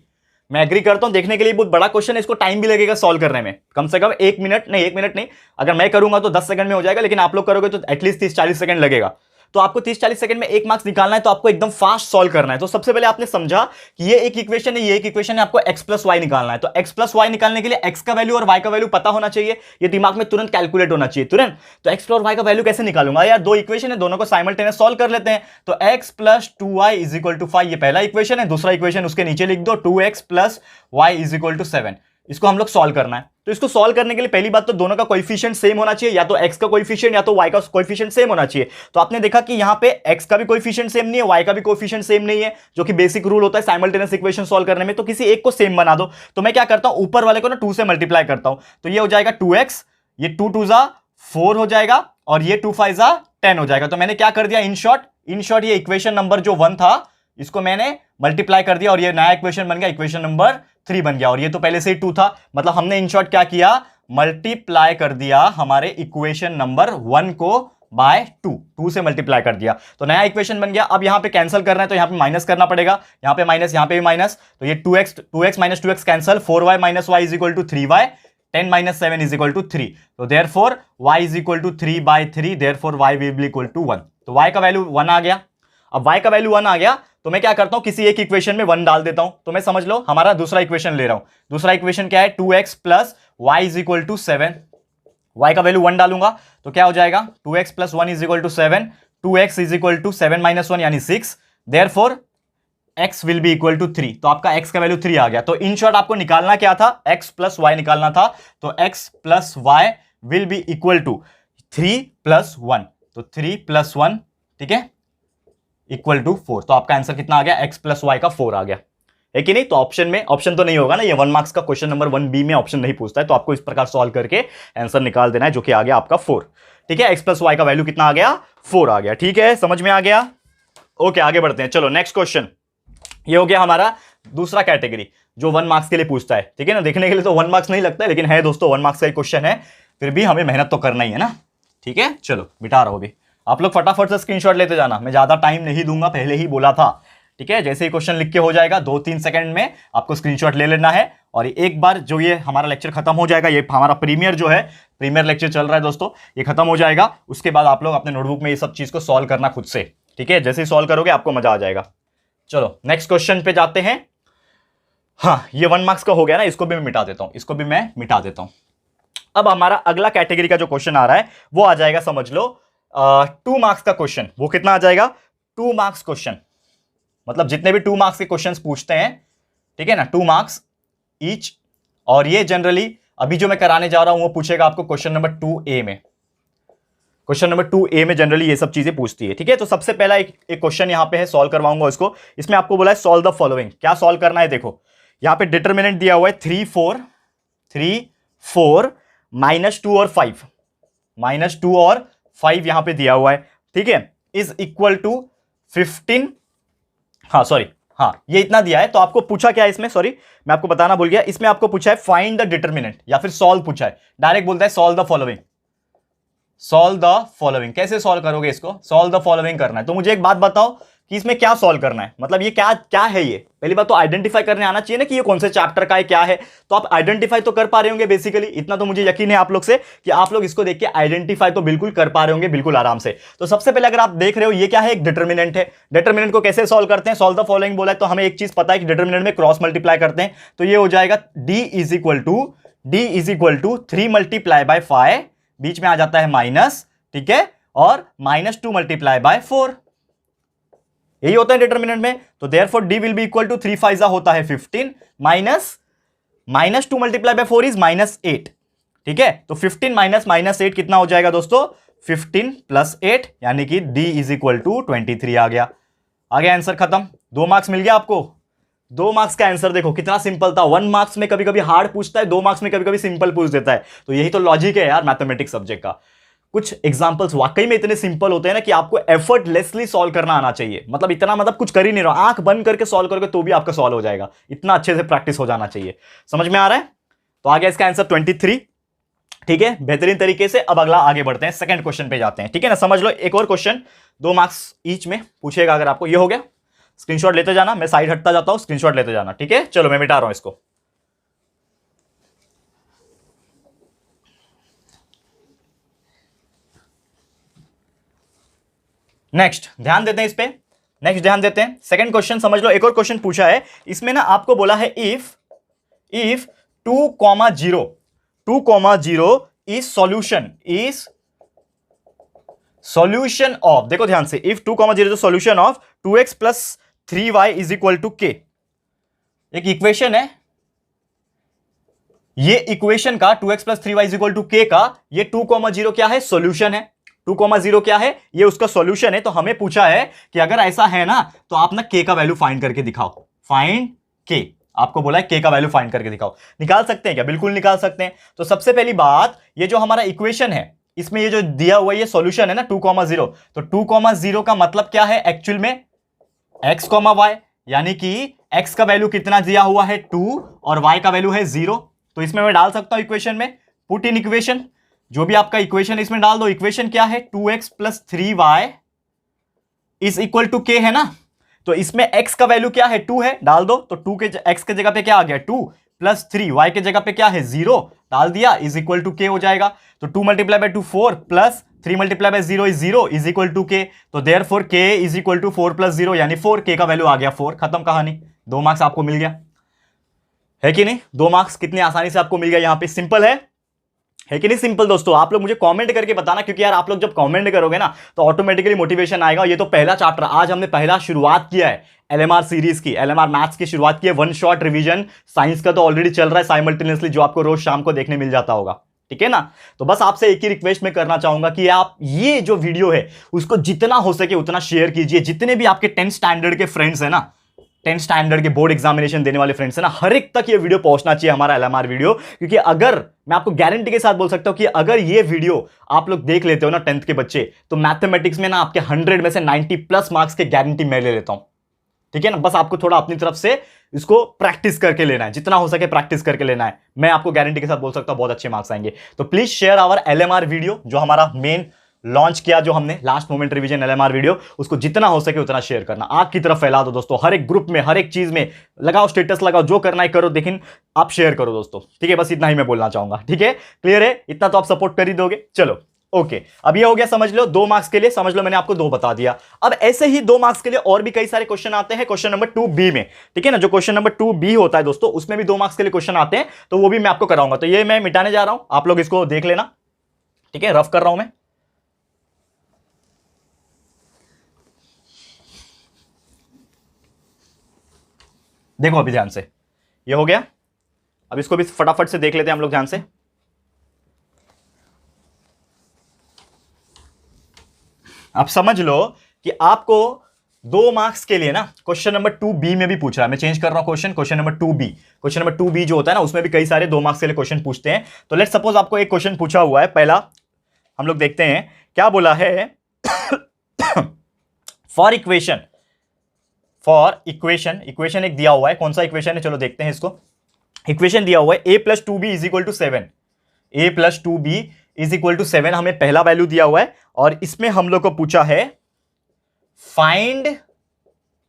मैं एग्री करता हूं, देखने के लिए बहुत बड़ा क्वेश्चन है, इसको टाइम भी लगेगा सॉल्व करने में, कम से कम 1 मिनट नहीं, अगर मैं करूंगा तो 10 सेकंड में हो जाएगा, लेकिन आप लोग करोगे तो एटलीस्ट 30-40 सेकंड लगेगा। तो आपको 30-40 सेकंड में 1 मार्क्स निकालना है, तो आपको एकदम फास्ट सॉल्व करना है। तो सबसे पहले आपने समझा कि ये एक इक्वेशन है, ये एक इक्वेशन है, आपको x प्लस वाई निकालना है। तो x प्लस वाई निकालने के लिए x का वैल्यू और y का वैल्यू पता होना चाहिए, ये दिमाग में तुरंत कैलकुलेट होना चाहिए तुरंत। तो x प्लस y का वैल्यू कैसे निकालूंगा यार, दो इक्वेशन है, दोनों को साइमल्टेनियस सॉल्व कर लेते हैं। तो x plus 2y is equal to 5, ये पहला इक्वेशन है, दूसरा इक्वेशन उसके नीचे लिख दो 2x plus y is equal to 7, इसको हम लोग सॉल्व करना है। तो इसको सॉल्व करने के लिए पहली बात तो दोनों का कोएफिशिएंट सेम होना चाहिए, या तो x का कोएफिशिएंट या तो y का कोएफिशिएंट सेम होना चाहिए। तो आपने देखा कि यहां पे x का भी कोएफिशिएंट सेम नहीं है, y का भी कोएफिशिएंट सेम नहीं है, जो कि बेसिक रूल होता है साइमल्टेनियस इक्वेशन सॉल्व करने में। तो किसी एक को सेम बना दो, तो मैं क्या करता हूं, ऊपर वाले को ना 2 से मल्टीप्लाई करता हूं, तो ये हो जाएगा 2x, ये 2 2 जा 4 हो जाएगा, और ये 2 5 जा 10 हो जाएगा। तो मैंने क्या कर दिया, इन शॉर्ट ये इक्वेशन नंबर जो 1 था इसको मैंने मल्टीप्लाई कर दिया, और ये नया इक्वेशन बन गया, इक्वेशन नंबर 3 बन गया, और ये तो पहले से ही 2 था, मतलब हमने इन शॉर्ट क्या किया, मल्टीप्लाई कर दिया हमारे इक्वेशन नंबर 1 को बाय 2 से मल्टीप्लाई कर दिया, तो नया इक्वेशन बन गया। अब यहां पे कैंसिल करना है तो यहां पे माइनस करना पड़ेगा, यहां पे माइनस, यहां पे भी माइनस, तो ये 2x minus 2x cancel, 4y minus y is equal to 3y, 10 minus 7 is equal to 3, तो therefore y is equal to 3/3, therefore y will be equal to 1। तो y का वैल्यू 1 आ गया। अब y का वैल्यू 1 आ गया तो मैं क्या करता हूं, किसी एक इक्वेशन में 1 डाल देता हूं। तो मैं समझ लो हमारा दूसरा इक्वेशन ले रहा हूं, दूसरा इक्वेशन क्या है, 2x plus y is equal to 7, y का वैल्यू 1 डालूंगा तो क्या हो जाएगा, 2x plus 1 is equal to 7, 2x is equal to 7 minus 1 यानी 6, therefore x will be equal to 3, तो आपका x का वैल्यू 3 आ गया। तो इन शॉर्ट आपको निकालना क्या था, x प्लस y निकालना था, तो x plus y will be equal to 3 plus 1, तो 3 प्लस 1, ठीक है, इक्वल टू 4, तो आपका आंसर कितना आ गया, x प्लस वाई का 4 आ गया, है कि नहीं। तो ऑप्शन में ऑप्शन तो नहीं होगा ना, ये 1 मार्क्स का क्वेश्चन नंबर 1b में ऑप्शन नहीं पूछता है, तो आपको इस प्रकार सॉल्व करके आंसर निकाल देना है, जो कि आ गया आपका 4, ठीक है, x प्लस वाई का वैल्यू कितना आ गया, 4 आ गया, ठीक है, समझ में आ गया। ओके आगे बढ़ते हैं, चलो नेक्स्ट क्वेश्चन, ये हो गया हमारा दूसरा कैटेगरी जो 1 मार्क्स के लिए पूछता है, ठीक है ना। देखने के लिए तो 1 मार्क्स नहीं लगता है, लेकिन है दोस्तों 1 मार्क्स का क्वेश्चन है, फिर भी हमें मेहनत तो करना ही है ना, ठीक है। चलो बिठा रहा हूं अभी, आप लोग फटाफट से स्क्रीनशॉट लेते जाना, मैं ज्यादा टाइम नहीं दूंगा, पहले ही बोला था, ठीक है। जैसे ही क्वेश्चन लिख के हो जाएगा 2-3 सेकंड में आपको स्क्रीनशॉट ले लेना है, और एक बार जो ये हमारा लेक्चर खत्म हो जाएगा, ये हमारा प्रीमियर जो है, प्रीमियर लेक्चर चल रहा है दोस्तों, ये खत्म हो जाएगा, उसके बाद आप लोग अपने नोटबुक में ये सब चीज को सॉल्व करना खुद से, ठीक है। जैसे ही सॉल्व करोगे आपको मजा आ जाएगा। चलो नेक्स्ट क्वेश्चन पे जाते हैं। हाँ ये 1 मार्क्स का हो गया ना, इसको भी मैं मिटा देता हूं, इसको भी मैं मिटा देता हूं। अब हमारा अगला कैटेगरी का जो क्वेश्चन आ रहा है वो आ जाएगा, समझ लो 2 मार्क्स का क्वेश्चन। वो कितना आ जाएगा, 2 मार्क्स क्वेश्चन, मतलब जितने भी 2 मार्क्स के क्वेश्चंस पूछते हैं, ठीक है ना, 2 मार्क्स ईच। और ये जनरली अभी जो मैं कराने जा रहा हूं वो पूछेगा आपको क्वेश्चन नंबर 2A में, क्वेश्चन नंबर 2A में जनरली ये सब चीजें पूछती है, ठीक है। तो सबसे पहला एक क्वेश्चन यहां पे है, सॉल्व करवाऊंगा इसको। इसमें आपको बोला है सॉल्व द फॉलोइंग, क्या सॉल्व करना है, देखो यहां पे डिटरमिनेंट दिया हुआ है 3 4, 3 4 -2 और 5, -2 और 5 यहां पे दिया हुआ है, ठीक है, इज इक्वल टू 15, हाँ सॉरी, हाँ ये इतना दिया है। तो आपको पूछा क्या है इसमें, सॉरी मैं आपको बताना भूल गया, इसमें आपको पूछा है फाइंड द डिटरमिनेंट या फिर सॉल्व पूछा है, डायरेक्ट बोलता है solve the following. Solve the following, कैसे सॉल्व करोगे इसको, सॉल्व द फॉलोइंग करना है। तो मुझे एक बात बताओ कि इसमें क्या सॉल्व करना है, मतलब ये क्या क्या है, ये पहली बात तो आइडेंटिफाई करने आना चाहिए ना कि ये कौन से चैप्टर का है, क्या है। तो आप आइडेंटिफाई तो कर पा रहे होंगे बेसिकली, इतना तो मुझे यकीन है आप लोग से कि आप लोग इसको देख के आइडेंटिफाई तो बिल्कुल कर पा रहे होंगे, बिल्कुल आराम से। तो सबसे पहले अगर आप देख रहे हो ये क्या है, एक डिटर्मिनेंट है। डिटर्मिनेंट को कैसे सॉल्व करते हैं, सॉल्व द फॉलोइंग बोला है तो हमें एक चीज पता है कि डिटर्मिनेंट में क्रॉस मल्टीप्लाई करते हैं, तो ये हो जाएगा d is equal to 3 multiply by 5, बीच में आ जाता है माइनस, ठीक है, और -2 मल्टीप्लाई बाय 4, यही होता है डिटरमिनेंट में। तो therefore d will be equal to 3 5 होता है 15 -2 मल्टीप्लाई बाय 4 इज -8, ठीक है। तो 15 -8 कितना हो जाएगा दोस्तों, 15 + 8, यानी कि d इज इक्वल टू 23 आ गया। आंसर खत्म, 2 मार्क्स मिल गया आपको। 2 मार्क्स का आंसर देखो कितना सिंपल था। 1 मार्क्स में कभी कभी हार्ड पूछता है, 2 मार्क्स में कभी कभी सिंपल पूछ देता है। तो यही तो लॉजिक है यार मैथमेटिक्स सब्जेक्ट का। कुछ एग्जांपल्स वाकई में इतने सिंपल होते हैं ना कि आपको एफर्टलेसली सॉल्व करना आना चाहिए, मतलब इतना, मतलब कुछ कर ही नहीं रहा, आंख बंद करके सॉल्व करोगे तो भी आपका सॉल्व हो जाएगा, इतना अच्छे से प्रैक्टिस हो जाना चाहिए। समझ में आ रहा है? तो आ गया इसका आंसर 23, ठीक है, बेहतरीन तरीके से। अब अगला आगे बढ़ते हैं, सेकंड क्वेश्चन पे जाते हैं, ठीक है ना। समझ लो, एक और क्वेश्चन 2 मार्क्स ईच में पूछेगा अगर आपको। ये हो गया, स्क्रीनशॉट लेते जाना, मैं साइड हटता जाता हूं, स्क्रीनशॉट लेते जाना, ठीक है। चलो मैं मिटा रहा हूं इसको। नेक्स्ट ध्यान देते हैं इस पे, नेक्स्ट ध्यान देते हैं। सेकंड क्वेश्चन समझ लो, एक और क्वेश्चन पूछा है इसमें ना, आपको बोला है इफ 2,0 इज सॉल्यूशन ऑफ, देखो ध्यान से, इफ 2,0 is solution of 2x + 3y is equal to k। एक इक्वेशन है, ये इक्वेशन का 2x + 3y is equal to k का ये 2,0 क्या है, सॉल्यूशन है। 2,0 क्या है, ये उसका सॉल्यूशन है। तो हमें पूछा है कि अगर ऐसा है ना तो आप ना k का वैल्यू फाइंड करके दिखाओ, फाइंड k, आपको बोला है k का वैल्यू फाइंड करके दिखाओ। निकाल सकते हैं क्या, बिल्कुल निकाल सकते हैं। तो सबसे पहली बात, ये जो हमारा इक्वेशन है इसमें ये जो दिया हुआ ये सॉल्यूशन है ना 2,0, तो 2,0 का मतलब क्या है एक्चुअल में, x, y, यानी कि x का वैल्यू कितना दिया हुआ है 2 और y का वैल्यू है 0। तो इसमें मैं डाल सकता हूं इक्वेशन में, पुट इन इक्वेशन, जो भी आपका इक्वेशन इसमें डाल दो। इक्वेशन क्या है, 2x + 3y is equal to k है ना। तो इसमें x का वैल्यू क्या है, 2 है, डाल दो। तो 2 के x के जगह पे क्या आ गया 2 + 3, y के जगह पे क्या है 0, डाल दिया, इज इक्वल टू k हो जाएगा। तो 2 × 2 4 + 3 × 0 is 0 is equal to k। तो therefore k is equal to 4 + 0 यानी 4, k का वैल्यू आ गया 4, खत्म कहानी। 2 मार्क्स आपको मिल गया, है कि नहीं। 2 मार्क्स कितनी आसानी से आपको मिल गया, यहां पे सिंपल है कि नहीं सिंपल। दोस्तों आप लोग मुझे कमेंट करके बताना, क्योंकि यार आप लोग जब कमेंट करोगे ना तो ऑटोमेटिकली मोटिवेशन आएगा। ये तो पहला चैप्टर, आज हमने पहला शुरुआत किया है एलएमआर सीरीज की, एलएमआर मैथ्स की शुरुआत की है। 1 शॉट रिवीजन साइंस का तो ऑलरेडी चल रहा है साइमल्टेनियसली, जो आपको रोज शाम को देखने मिल जाता होगा, ठीक है ना। तो बस आपसे एक ही रिक्वेस्ट मैं करना चाहूंगा कि आप ये जो वीडियो है उसको जितना हो सके उतना शेयर कीजिए। जितने भी आपके 10th स्टैंडर्ड के फ्रेंड्स है ना, 10th स्टैंडर्ड के बोर्ड एग्जामिनेशन देने वाले फ्रेंड्स है ना, हर एक तक ये वीडियो पहुंचना चाहिए, हमारा एलएमआर वीडियो। क्योंकि अगर मैं आपको गारंटी के साथ बोल सकता हूं कि अगर ये वीडियो आप लोग देख लेते हो ना 10th के बच्चे, तो मैथमेटिक्स में ना आपके 100 में से 90+ मार्क्स के गारंटी मैं ले लेता हूं, ठीक है ना। बस आपको थोड़ा अपनी तरफ से इसको प्रैक्टिस करके लेना है, जितना हो सके प्रैक्टिस करके लेना है। मैं आपको गारंटी के साथ बोल सकता हूं बहुत अच्छे मार्क्स आएंगे। तो please share our LMR video, जो हमारा मेन लॉन्च किया, जो हमने last moment revision LMR video, उसको जितना हो सके उतना शेयर करना, आग की तरफ फैला दो दोस्तों। हर एक ग्रुप में, हर एक चीज में लगाओ, स्टेटस लगाओ, जो करना है करो, लेकिन आप शेयर करो दोस्तों, ठीक है। बस इतना ही मैं बोलना चाहूंगा, ठीक है, क्लियर है, इतना तो आप सपोर्ट कर ही दोगे। चलो ओके, अब ये हो गया, समझ लो 2 मार्क्स के लिए, समझ लो मैंने आपको 2 बता दिया। अब ऐसे ही 2 मार्क्स के लिए और भी कई सारे क्वेश्चन आते हैं क्वेश्चन नंबर 2B में, ठीक है ना। जो क्वेश्चन नंबर 2B होता है दोस्तों, उसमें भी 2 मार्क्स के लिए क्वेश्चन आते हैं, तो वो भी मैं आपको कराऊंगा। तो ये मैं मिटाने जा रहा हूं, आप लोग इसको देख लेना, ठीक है, रफ कर रहा हूं मैं। देखो अभी ध्यान से, ये हो गया। अब इसको भी फटाफट से देख लेते हैं हम लोग ध्यान से। अब समझ लो कि आपको 2 मार्क्स के लिए ना क्वेश्चन नंबर 2B में भी पूछ रहा है। मैं चेंज कर रहा हूं question number 2B। Question number 2B जो होता है ना, उसमें भी कई सारे 2 मार्क्स के लिए क्वेश्चन पूछते हैं। तो लेट्स सपोज आपको एक क्वेश्चन पूछा हुआ है। पहला हम लोग देखते हैं क्या बोला है। फॉर इक्वेशन एक दिया हुआ है। कौन सा इक्वेशन है, चलो देखते हैं इसको। इक्वेशन दिया हुआ है a+2b is equal to 7। a+2b is equal to 7 हमें पहला वैल्यू दिया हुआ है, और इसमें हम लोग को पूछा है फाइंड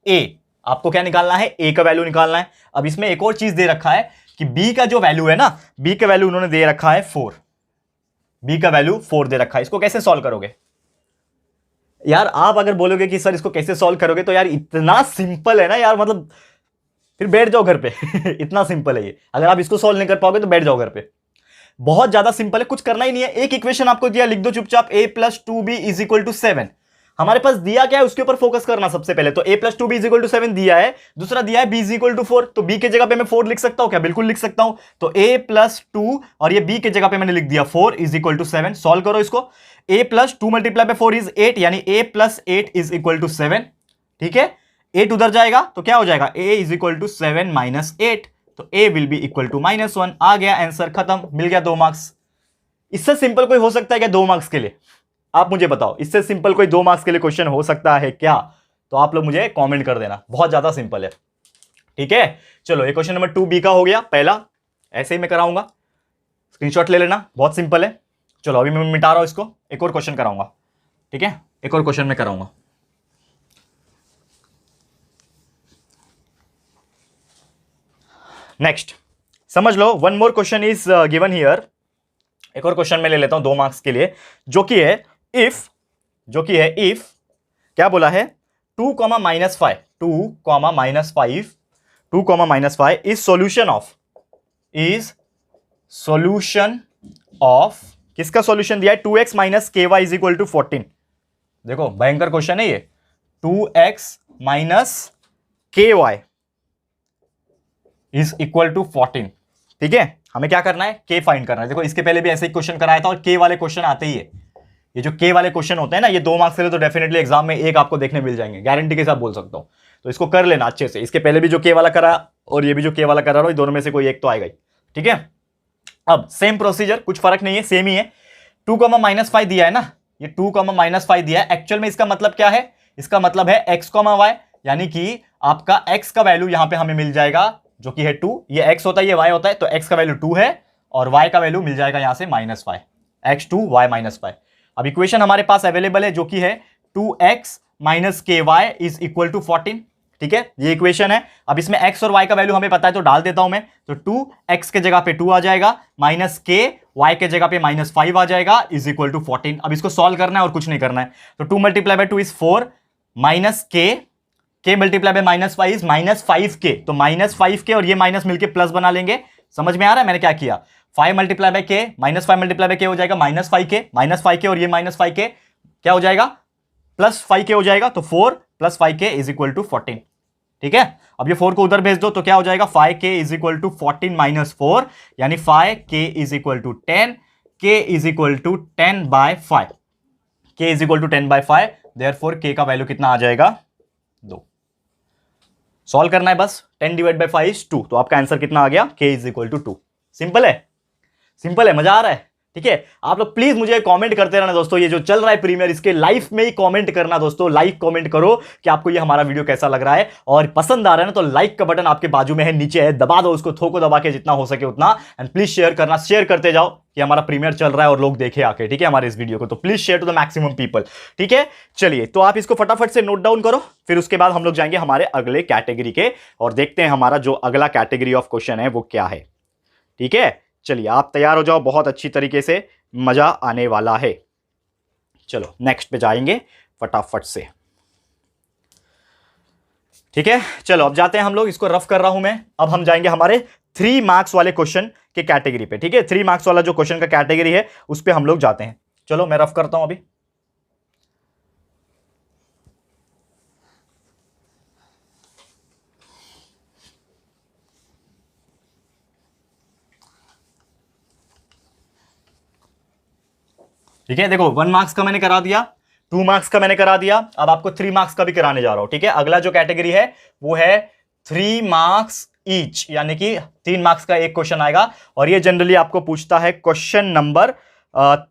a। आपको क्या निकालना है, a का वैल्यू निकालना है। अब इसमें एक और चीज दे रखा है कि b का जो वैल्यू है ना, b का वैल्यू उन्होंने दे रखा है 4। b का वैल्यू 4 दे रखा है। इसको कैसे सॉल्व करोगे यार? आप अगर बोलोगे कि सर इसको कैसे सॉल्व करोगे, तो यार इतना सिंपल है ना यार, मतलब फिर बैठ जाओ घर पे। इतना सिंपल है ये। अगर आप इसको सॉल्व नहीं कर पाओगे तो बैठ जाओ घर पे। बहुत ज्यादा सिंपल है, कुछ करना ही नहीं है। एक इक्वेशन आपको दिया, लिख दो चुपचाप a+2b इज इक्वल टू 7। हमारे पास दिया क्या है उसके ऊपर फोकस करना सबसे पहले। तो a+2b इज इक्वल टू 7 दिया है, दूसरा दिया है b इज इक्वल टू 4। तो b के जगह पे मैं 4 लिख सकता हूं क्या? बिल्कुल लिख सकता हूं। तो a+2 और ये b के जगह पे मैंने लिख दिया 4 इज इक्वल टू 7। सॉल्व करो इसको। a+2 मल्टीप्लाई बाय 4 इज 8, यानी a+8 इज इक्वल टू 7। ठीक है, 8 उधर जाएगा तो क्या हो जाएगा, a is equal to 7 minus 8। तो a will be equal to -1। आ गया आंसर, खत्म, मिल गया 2 मार्क्स। इससे सिंपल कोई हो सकता है क्या 2 मार्क्स के लिए? आप मुझे बताओ, इससे सिंपल कोई 2 मार्क्स के लिए क्वेश्चन हो सकता है क्या? तो आप लोग मुझे कमेंट कर देना। बहुत ज्यादा सिंपल है। ठीक है, चलो ये क्वेश्चन नंबर 2B का हो गया पहला। ऐसे ही मैं कराऊंगा, स्क्रीनशॉट ले लेना, बहुत सिंपल है। चलो अभी मैं मिटा रहा हूं इसको, एक और क्वेश्चन कराऊंगा। ठीक है, एक और क्वेश्चन मैं कराऊंगा। नेक्स्ट समझ लो, one more question is given here. एक और क्वेश्चन मैं ले लेता हूं 2 मार्क्स के लिए, जो कि है इफ क्या बोला है, 2, -5 इज सॉल्यूशन ऑफ किसका सॉल्यूशन दिया है, 2x minus ky is equal to 14। देखो भयंकर क्वेश्चन है ये। 2x minus ky is equal to 14। ठीक है, हमें क्या करना है, k फाइंड करना है। देखो इसके पहले भी ऐसे ही क्वेश्चन कराया था, और k वाले क्वेश्चन आते ही है। ये जो k वाले क्वेश्चन होते हैं ना, ये 2 मार्क्स के लिए तो डेफिनेटली एग्जाम में एक आपको देखने मिल जाएंगे, गारंटी के साथ बोल सकता हूं। तो इसको कर लेना अच्छे से। इसके पहले भी जो k वाला करा और ये भी जो k वाला करा रहा हूं, दोनों में से कोई एक तो आएगा ही। ठीक है, अब सेम प्रोसीजर, कुछ फर्क नहीं है, सेम ही है। 2, -5 दिया है ना, ये 2, -5 दिया है। एक्चुअल में इसका मतलब क्या है, इसका मतलब है x, y, यानी कि आपका x का वैल्यू यहां पे हमें मिल जाएगा, जो कि है 2। ये x होता है, ये y होता है, तो x का वैल्यू 2 है, और y का वैल्यू मिल जाएगा यहां से -5, x2 y -5। अब इक्वेशन हमारे पास अवेलेबल है, जो कि है 2x minus ky is equal to 14। ठीक है, ये इक्वेशन है। अब इसमें x और y का वैल्यू हमें पता है, तो डाल देता हूं मैं। तो 2x के जगह पे 2 आ जाएगा, माइनस k, y के जगह पे -5 आ जाएगा, इज इक्वल टू 14। अब इसको सॉल्व करना है और कुछ नहीं करना है। तो 2 multiply by 2 is 4, minus k multiply by -5 is -5k। तो -5k और ये माइनस मिलके प्लस बना लेंगे। समझ में आ रहा है मैंने क्या किया? 5 multiply by k, -5 multiply by k हो जाएगा -5k और ये -5k क्या हो जाएगा, +5k हो जाएगा। तो 4 + 5k इज इक्वल टू 14। ठीक है, अब ये 4 को उधर भेज दो तो क्या हो जाएगा, 5k is equal to 14 minus 4, यानी 5k is equal to 10, k is equal to 10/5, k is equal to 10/5। Therefore k का वैल्यू कितना आ जाएगा, 2। सॉल्व करना है बस। 10/5 इज 2, तो आपका आंसर कितना आ गया, k is equal to 2। Simple है, सिंपल है, मजा आ रहा है। ठीक है, आप लोग प्लीज मुझे कमेंट करते रहना दोस्तों। ये जो चल रहा है प्रीमियर, इसके लाइव में ही कमेंट करना दोस्तों। लाइक कमेंट करो कि आपको ये हमारा वीडियो कैसा लग रहा है, और पसंद आ रहा है ना तो लाइक का बटन आपके बाजू में है, नीचे है, दबा दो उसको, थोको दबा के जितना हो सके उतना। एंड प्लीज शेयर करना, शेयर करते जाओ कि हमारा प्रीमियर चल रहा है और लोग देखे आके। ठीक है, हमारे इस वीडियो को तो please share to the maximum people. ठीक है, चलिए तो आप इसको फटाफट से नोट डाउन करो, फिर उसके बाद हम लोग जाएंगे हमारे अगले कैटेगरी के, और देखते हैं हमारा जो अगला कैटेगरी ऑफ क्वेश्चन है वो क्या है। ठीक है, चलिए आप तैयार हो जाओ, बहुत अच्छी तरीके से मजा आने वाला है। चलो नेक्स्ट पे जाएंगे फटाफट से। ठीक है, चलो अब जाते हैं हम लोग, इसको रफ कर रहा हूं मैं। अब हम जाएंगे हमारे 3 मार्क्स वाले क्वेश्चन के कैटेगरी पे। ठीक है, 3 मार्क्स वाला जो क्वेश्चन का कैटेगरी है उस पे हम लोग जाते हैं। चलो मैं रफ करता हूं अभी। ठीक है, देखो 1 मार्क्स का मैंने करा दिया, 2 मार्क्स का मैंने करा दिया, अब आपको 3 मार्क्स का भी कराने जा रहा हूं। ठीक है, अगला जो कैटेगरी है वो है 3 मार्क्स ईच, यानी कि 3 मार्क्स का एक क्वेश्चन आएगा, और ये जनरली आपको पूछता है क्वेश्चन नंबर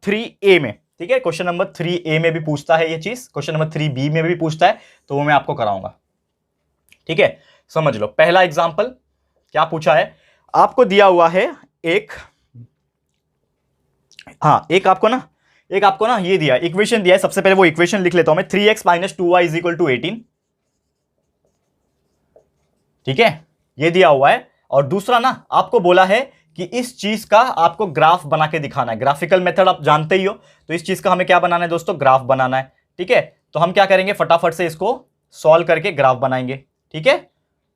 3A में। ठीक है, क्वेश्चन नंबर 3A में भी पूछता है ये चीज, क्वेश्चन नंबर 3B में भी पूछता है, तो वो मैं आपको कराऊंगा। ठीक है, समझ लो। पहला एग्जांपल क्या पूछा है, आपको दिया हुआ है एक आपको ना ये दिया इक्वेशन दिया है। सबसे पहले वो इक्वेशन लिख लेता हूं मैं, 3x - 2y = 18। ठीक है, ये दिया हुआ है। और दूसरा ना आपको बोला है कि इस चीज का आपको ग्राफ बना के दिखाना है। ग्राफिकल मेथड आप जानते ही हो, तो इस चीज का हमें क्या बनाना है दोस्तों, ग्राफ बनाना है। ठीक है, तो हम क्या करेंगे, फटाफट से इसको सॉल्व करके ग्राफ बनाएंगे। ठीक है,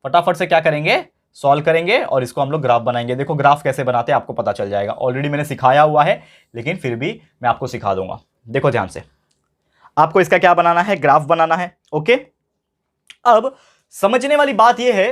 फटाफट से क्या करेंगे, सॉल्व करेंगे और इसको हम लोग ग्राफ बनाएंगे। देखो ग्राफ कैसे बनाते हैं आपको पता चल जाएगा, ऑलरेडी मैंने सिखाया हुआ है, लेकिन फिर भी मैं आपको सिखा दूंगा। देखो ध्यान से, आपको इसका क्या बनाना है, ग्राफ बनाना है। ओके, अब समझने वाली बात यह है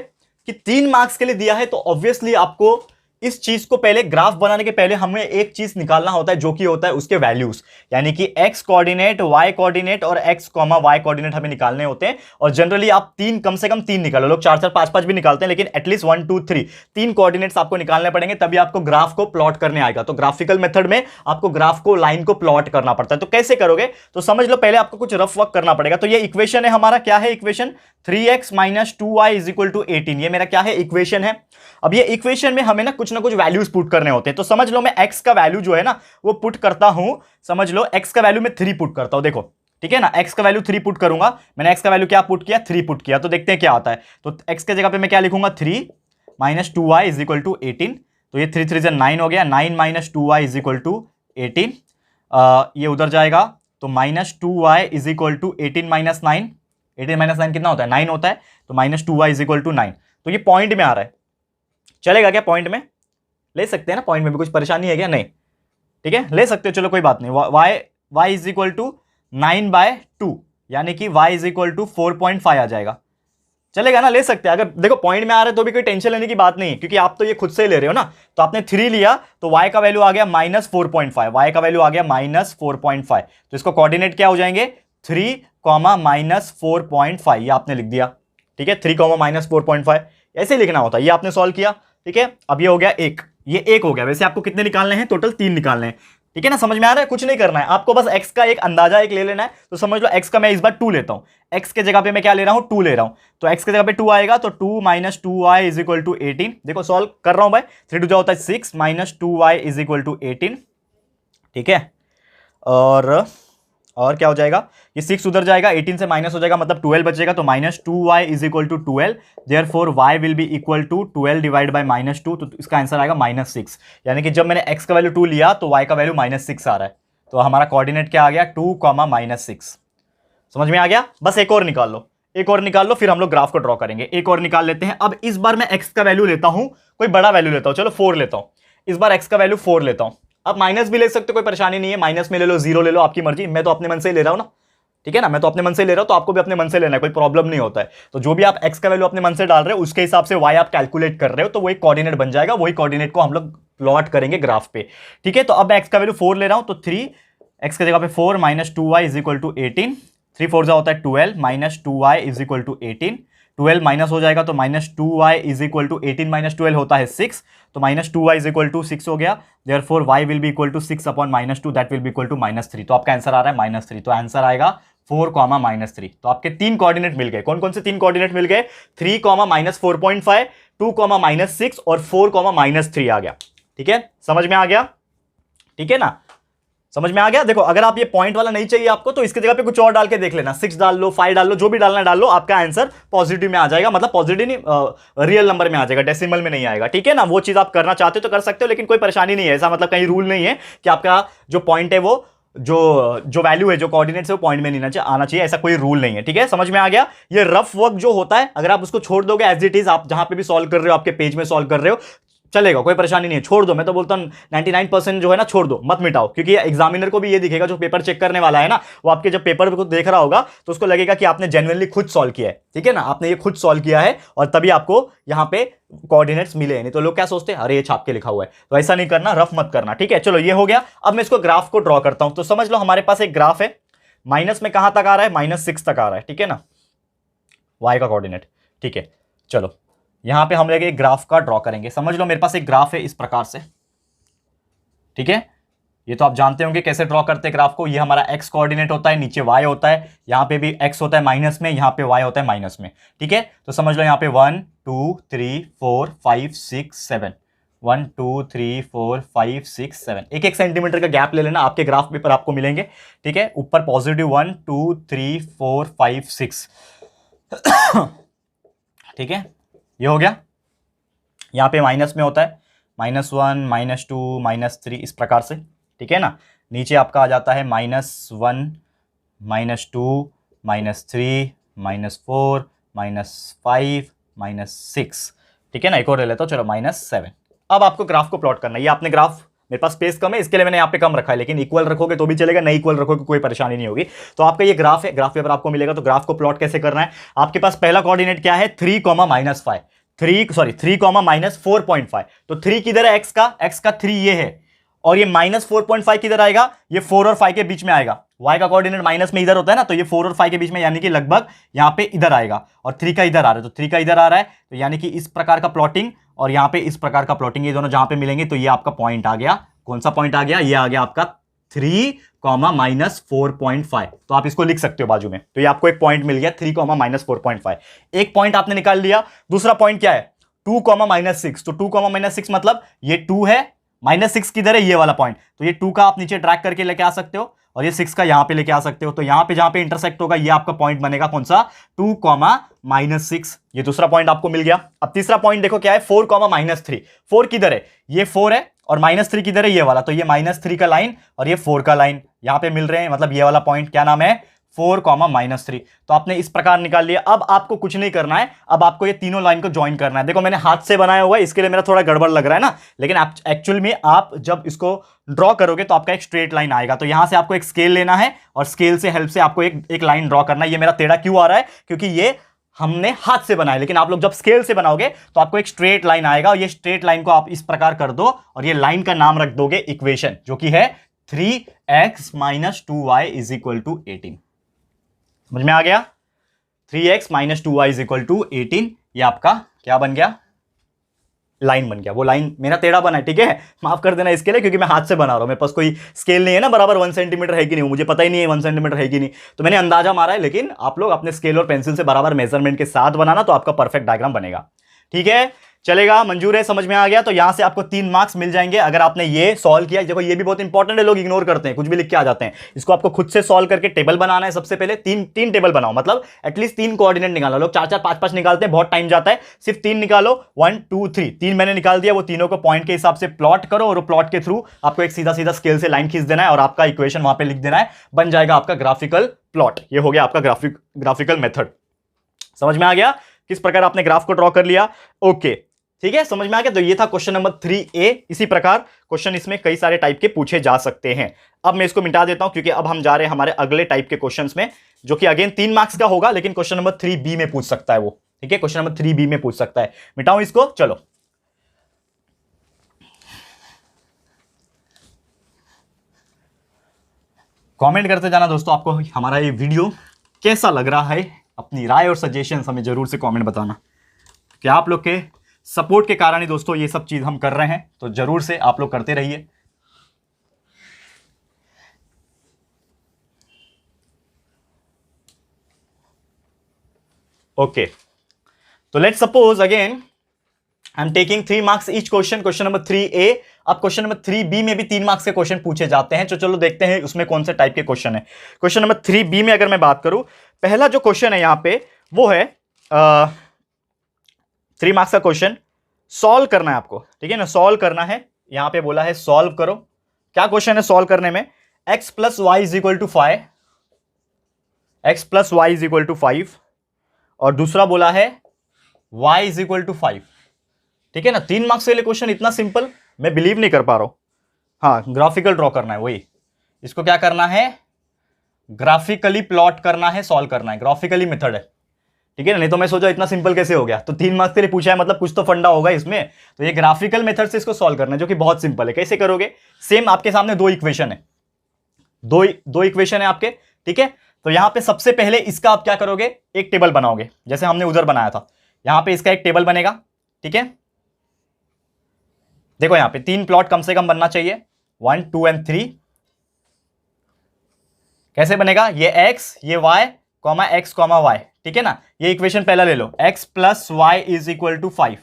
कि 3 मार्क्स के लिए दिया है, तो ऑब्वियसली आपको इस चीज को पहले, ग्राफ बनाने के पहले हमें एक चीज निकालना होता है, जो कि होता है उसके वैल्यूज, यानी कि x कोऑर्डिनेट, y कोऑर्डिनेट और x, y कोऑर्डिनेट हमें निकालने होते हैं। और जनरली आप कम से कम 3 निकालो, लोग 4 4 5 5 भी निकालते हैं, लेकिन एटलीस्ट 1 2 3 3 कोऑर्डिनेट्स आपको निकालने पड़ेंगे, तभी आपको ग्राफ को प्लॉट करने आएगा। तो ग्राफिकल मेथड में आपको ग्राफ को, लाइन को प्लॉट करना पड़ता है। तो कैसे करोगे, तो समझ लो, पहले आपको कुछ रफ वर्क करना पड़ेगा। तो ये इक्वेशन है हमारा, क्या है इक्वेशन, 3x - 2y = 18। ये मेरा क्या है, इक्वेशन है। अब ये इक्वेशन में हमें ना कुछ वैल्यूज पुट करने होते हैं। तो समझ लो मैं x का वैल्यू जो है ना वो पुट करता हूं, समझ लो x का वैल्यू मैं 3 पुट करता हूं। देखो ठीक है ना, x का वैल्यू 3 पुट करूंगा। मैंने x का वैल्यू क्या पुट किया, 3 पुट किया। तो देखते हैं क्या आता है। तो x के जगह पे मैं क्या लिखूंगा, 3 - 2y = 18। तो ये 3 3 से 9 हो गया, 9 - 2y = 18। ये उधर जाएगा, तो -2y = 18 - 9। 18 - 9 कितना होता है, 9 होता है। तो -2y = 9। तो ये पॉइंट में आ रहा है, चलेगा क्या, पॉइंट में ले सकते हैं ना, पॉइंट में भी कुछ परेशानी है क्या, नहीं। ठीक है, ले सकते हो, चलो कोई बात नहीं। y = 9/2, यानी कि y = 4.5 आ जाएगा, चलेगा ना, ले सकते हैं। अगर देखो पॉइंट में आ रहा है तो भी कोई टेंशन लेने की बात नहीं है, क्योंकि आप तो ये खुद से ही ले रहे हो ना। तो आपने 3 लिया, तो y का वैल्यू आ गया -4.5, y का वैल्यू आ गया -4.5। तो इसको कोऑर्डिनेट क्या हो जाएंगे, 3, -4.5, ये आपने लिख दिया। ठीक है, 3, -4.5 ऐसे लिखना होता है, ये आपने सॉल्व किया। ठीक है, अब ये हो गया एक, ये एक हो गया। वैसे आपको कितने निकालने हैं, टोटल 3 निकालने हैं। ठीक है ना, समझ में आ रहा है, कुछ नहीं करना है आपको, बस x का एक अंदाजा एक ले लेना है। तो समझ लो x का मैं इस बार 2 लेता हूं, x के जगह पे मैं क्या ले रहा हूं, 2 ले रहा हूं। तो x के जगह पे 2 आएगा, तो 2 - 2y = 18। देखो सॉल्व कर रहा हूं भाई, 3 2 होता है 6 - 2y = 18। ठीक है, और क्या हो जाएगा, ये 6 उधर जाएगा, 18 से माइनस हो जाएगा, मतलब 12 बचेगा। तो -2y = 12, therefore y will be equal to 12 divide by -2। तो इसका आंसर आएगा -6, यानी कि जब मैंने x का वैल्यू 2 लिया तो y का वैल्यू -6 आ रहा है। तो हमारा कोऑर्डिनेट क्या आ गया, 2, -6। समझ में आ गया। बस एक और निकाल लो, एक और निकाल लो, फिर हम लोग ग्राफ को ड्रॉ करेंगे। एक और निकाल लेते हैं। अब इस बार मैं x का वैल्यू लेता हूं, कोई बड़ा वैल्यू लेता हूं, चलो 4 लेता हूं। इस बार x का वैल्यू 4 लेता हूं। आप माइनस भी ले सकते हो, कोई परेशानी नहीं है, माइनस में ले लो, 0 ले लो, आपकी मर्जी। मैं तो अपने मन से ही ले रहा हूं ना, ठीक है ना, मैं तो अपने मन से ले रहा हूं, तो आपको भी अपने मन से लेना है, कोई प्रॉब्लम नहीं होता है। तो जो भी आप x का वैल्यू अपने मन से डाल रहे हो, उसके हिसाब से y आप कैलकुलेट कर रहे हो, तो वही कोऑर्डिनेट बन जाएगा। वही कोऑर्डिनेट को हम लोग प्लॉट करेंगे ग्राफ पे। ठीक है, तो अब मैं x का वैल्यू 4 ले रहा हूं, तो 3 x की जगह पे 4 - 2y = 18। 3 4 होता है 12 - 2y = 18। 12 माइनस हो जाएगा, तो -2y = 18 - 12 होता है 6। तो -2y = 6 हो गया, therefore y will be equal to 6/-2, that will be equal to -3। तो आपका आंसर आ रहा है -3। तो आंसर आएगा 4, -3। तो आपके 3 कोऑर्डिनेट मिल गए। कौन कौन से 3 कोऑर्डिनेट मिल गए, 3, -4.5, 2, -6 और 4, -3 आ गया। ठीक है, समझ में आ गया, ठीक है ना, समझ में आ गया। देखो अगर आप ये पॉइंट वाला नहीं चाहिए आपको, तो इसकी जगह पे कुछ और डाल के देख लेना, 6 डाल लो, 5 डाल लो, जो भी डालना डाल लो, आपका आंसर पॉजिटिव में आ जाएगा। मतलब पॉजिटिव नहीं, रियल नंबर में आ जाएगा, डेसिमल में नहीं आएगा। ठीक है ना, वो चीज आप करना चाहते हो तो कर सकते हो, लेकिन कोई परेशानी नहीं है। ऐसा मतलब कहीं रूल नहीं है कि आपका जो पॉइंट है, वो जो वैल्यू है, जो कोऑर्डिनेट्स है, वो पॉइंट में नहीं आना चाहिए, ऐसा कोई रूल नहीं है। ठीक है, समझ में आ गया। ये रफ वर्क जो होता है, अगर आप उसको छोड़ दोगे एज इट इज, आप जहां पे भी सॉल्व कर रहे हो, आपके पेज में सॉल्व कर रहे हो, चलेगा, कोई परेशानी नहीं है, छोड़ दो। मैं तो बोलता हूं 99% जो है ना, छोड़ दो, मत मिटाओ, क्योंकि एग्जामिनर को भी ये दिखेगा, जो पेपर चेक करने वाला है ना, वो आपके जब पेपर को देख रहा होगा, तो उसको लगेगा कि आपने जेन्युइनली खुद सॉल्व किया है। ठीक है ना, आपने ये खुद सॉल्व किया है, और तभी आपको यहां पे कोऑर्डिनेट्स मिले। नहीं तो लोग क्या सोचते हैं, अरे ये छाप के लिखा हुआ है। तो ऐसा नहीं करना, रफ मत करना। ठीक है, चलो ये हो गया। अब मैं इसको ग्राफ को ड्रॉ करता हूं। तो समझ लो हमारे पास एक ग्राफ है, माइनस में कहां तक आ रहा है, -6 तक आ रहा है, ठीक है ना, y का कोऑर्डिनेट। ठीक है, चलो यहां पे हम लोग एक ग्राफ का ड्रॉ करेंगे। समझ लो मेरे पास एक ग्राफ है इस प्रकार से, ठीक है, ये तो आप जानते होंगे कैसे ड्रॉ करते हैं ग्राफ को। ये हमारा x कोऑर्डिनेट होता है, नीचे y होता है, यहां पे भी x होता है माइनस में, यहां पे y होता है माइनस में, ठीक है। तो समझ लो यहां पे 1 2 3 4 5 6 7, 1 2 3 4 5 6 7, एक एक सेंटीमीटर का गैप ले लेना, आपके ग्राफ पेपर आपको मिलेंगे, ठीक है। ऊपर पॉजिटिव 1 2 3 4 5 6, ठीक है, ये हो गया। यहां पे माइनस में होता है -1 -2 -3 इस प्रकार से, ठीक है ना। नीचे आपका आ जाता है -1 -2 -3 -4 -5 -6, ठीक है ना। एक और ले लेता हूं, चलो -7। अब आपको ग्राफ को प्लॉट करना है। ये आपने ग्राफ, मेरे पास स्पेस कम है इसके लिए मैंने यहाँ पे कम रखा है, लेकिन इक्वल रखोगे तो भी चलेगा, नहीं इक्वल रखोगे कोई परेशानी नहीं होगी। तो आपका ये ग्राफ है, ग्राफ पेपर आपको मिलेगा। तो ग्राफ को प्लॉट कैसे करना है, आपके पास पहला कोऑर्डिनेट क्या है, 3 -5, 3 -4.5। तो 3 किधर है, x का 3 ये है, और ये -4.5 किधर आएगा, ये 4 और 5 के बीच में आएगा। y का कोऑर्डिनेट माइनस में इधर होता है ना, तो ये 4 और 5 के बीच में, यानी कि लगभग यहां पे इधर आएगा, और 3 का इधर आ रहा है, तो 3 का इधर आ रहा है, तो यानी कि इस प्रकार का प्लॉटिंग और यहां पे इस प्रकार का प्लॉटिंग, ये दोनों जहां पे मिलेंगे तो ये आपका पॉइंट आ गया। कौन सा पॉइंट आ गया, ये आ गया आपका 3, -4.5। तो आप इसको लिख सकते हो बाजू में। तो ये आपको एक पॉइंट मिल गया 3, -4.5। एक पॉइंट आपने निकाल लिया। दूसरा पॉइंट क्या है, 2, -6। तो 2, -6 मतलब ये 2 है, -6 किधर है, ये वाला पॉइंट। तो ये 2 का आप नीचे ड्रैग करके लेके आ सकते हो, और ये 6 का यहां पे लेके आ सकते हो। तो यहां पे जहां पे इंटरसेक्ट होगा ये आपका पॉइंट बनेगा कौन सा, 2, -6। ये दूसरा पॉइंट आपको मिल गया। अब तीसरा पॉइंट देखो क्या है, 4, -3। 4 किधर है, ये 4 है, और -3 किधर है, ये वाला। तो ये -3 का लाइन और ये 4 का लाइन यहां पे मिल रहे हैं, मतलब ये वाला पॉइंट क्या नाम है, 4, -3। तो आपने इस प्रकार निकाल लिया। अब आपको कुछ नहीं करना है, अब आपको ये तीनों लाइन को ज्वाइन करना है। देखो मैंने हाथ से बनाया हुआ है, इसके लिए मेरा थोड़ा गड़बड़ लग रहा है ना, लेकिन एक्चुअल में आप जब इसको ड्रॉ करोगे तो आपका एक स्ट्रेट लाइन आएगा। तो यहां से आपको एक स्केल लेना है, और स्केल से हेल्प से आपको एक लाइन ड्रॉ करना है। ये मेरा टेढ़ा क्यों आ रहा है, क्योंकि ये हमने हाथ से बनाया, लेकिन आप लोग जब स्केल से बनाओगे तो आपको एक स्ट्रेट लाइन आएगा, और ये स्ट्रेट लाइन को आप इस प्रकार कर दो, और ये लाइन का नाम रख दोगे इक्वेशन, जो कि है 3x - 2y = 18। समझ में आ गया, 3x - 2y = 18। ये आपका क्या बन गया, लाइन बन गया। वो लाइन मेरा टेढ़ा बना है, ठीक है, माफ कर देना इसके लिए, क्योंकि मैं हाथ से बना रहा हूं, मेरे पास कोई स्केल नहीं है ना बराबर 1 सेंटीमीटर है कि नहीं, मुझे पता ही नहीं है 1 सेंटीमीटर है कि नहीं, तो मैंने अंदाजा मारा है। लेकिन आप लोग अपने स्केल और पेंसिल से बराबर मेजरमेंट के साथ बनाना, तो आपका परफेक्ट डायग्राम बनेगा, ठीक है। चलेगा, मंजूर है, समझ में आ गया। तो यहां से आपको 3 मार्क्स मिल जाएंगे अगर आपने ये सॉल्व किया। देखो ये भी बहुत इंपॉर्टेंट है, लोग इग्नोर करते हैं, कुछ भी लिख के आ जाते हैं। इसको आपको खुद से सॉल्व करके टेबल बनाना है। सबसे पहले तीन टेबल बनाओ, मतलब एटलीस्ट 3 कोऑर्डिनेट निकालो। लोग 4 4 5 5 निकालते हैं, बहुत टाइम जाता है। सिर्फ 3 निकालो, 1 2 3, 3 मैंने निकाल दिया। वो तीनों को पॉइंट के हिसाब से प्लॉट करो, और प्लॉट के थ्रू आपको एक सीधा सीधा स्केल से लाइन खींच देना है, और आपका इक्वेशन वहां पे लिख देना है, बन जाएगा आपका ग्राफिकल प्लॉट। ये हो गया आपका ग्राफिकल मेथड। समझ में आ गया किस प्रकार आपने ग्राफ को ड्रॉ कर लिया, ओके, ठीक है, समझ में आ गया। तो ये था क्वेश्चन नंबर 3A। इसी प्रकार क्वेश्चन इसमें कई सारे टाइप के पूछे जा सकते हैं। अब मैं इसको मिटा देता हूं, क्योंकि अब हम जा रहे हैं हमारे अगले टाइप के क्वेश्चंस में, जो कि अगेन 3 मार्क्स का होगा, लेकिन क्वेश्चन नंबर 3B में पूछ सकता है वो, ठीक है, क्वेश्चन नंबर 3B में पूछ सकता है। मिटाऊं इसको, चलो कमेंट करते जाना दोस्तों, आपको हमारा ये वीडियो कैसा लग रहा है। अपनी राय और सजेशन हमें जरूर से कमेंट बताना, कि आप लोग के सपोर्ट के कारण ही दोस्तों ये सब चीज हम कर रहे हैं, तो जरूर से आप लोग करते रहिए। ओके, तो let's suppose again I am taking 3 marks each question, question number 3A। अब क्वेश्चन नंबर 3B में भी 3 मार्क्स के क्वेश्चन पूछे जाते हैं, तो चलो देखते हैं उसमें कौन से टाइप के क्वेश्चन है। क्वेश्चन नंबर 3B में अगर मैं बात करूं, पहला जो क्वेश्चन है यहां पे वो है 3 मार्क्स का क्वेश्चन, सॉल्व करना है आपको, ठीक है ना, सॉल्व करना है। यहां पे बोला है सॉल्व करो। क्या क्वेश्चन है सॉल्व करने में, x + y = 5, x + y = 5, और दूसरा बोला है y = 5, ठीक है ना। 3 मार्क्स के लिए क्वेश्चन इतना सिंपल, मैं बिलीव नहीं कर पा रहा हूं। हाँ, ग्राफिकल ड्रॉ करना है, वही इसको क्या करना है, ग्राफिकली प्लॉट करना है, सॉल्व करना है, ग्राफिकली मेथड है, ठीक है ना। नहीं तो मैं सोचा इतना सिंपल कैसे हो गया, तो 3 मार्क्स के लिए पूछा है, मतलब कुछ तो फंडा होगा इसमें। तो ये ग्राफिकल मेथड से इसको सॉल्व करना है, जो कि बहुत सिंपल है। कैसे करोगे, सेम आपके सामने 2 इक्वेशन है, दो इक्वेशन है आपके, ठीक है। तो यहां पे सबसे पहले इसका आप क्या करोगे, एक टेबल बनाओगे जैसे हमने उधर बनाया था। यहां पे इसका एक टेबल बनेगा, ठीक है। देखो यहां पे 3 प्लॉट कम से कम बनना चाहिए, 1 2 एंड 3। कैसे बनेगा, ये x ये y comma x comma y, ठीक है ना। ये इक्वेशन पहला ले लो, x plus y is equal to 5।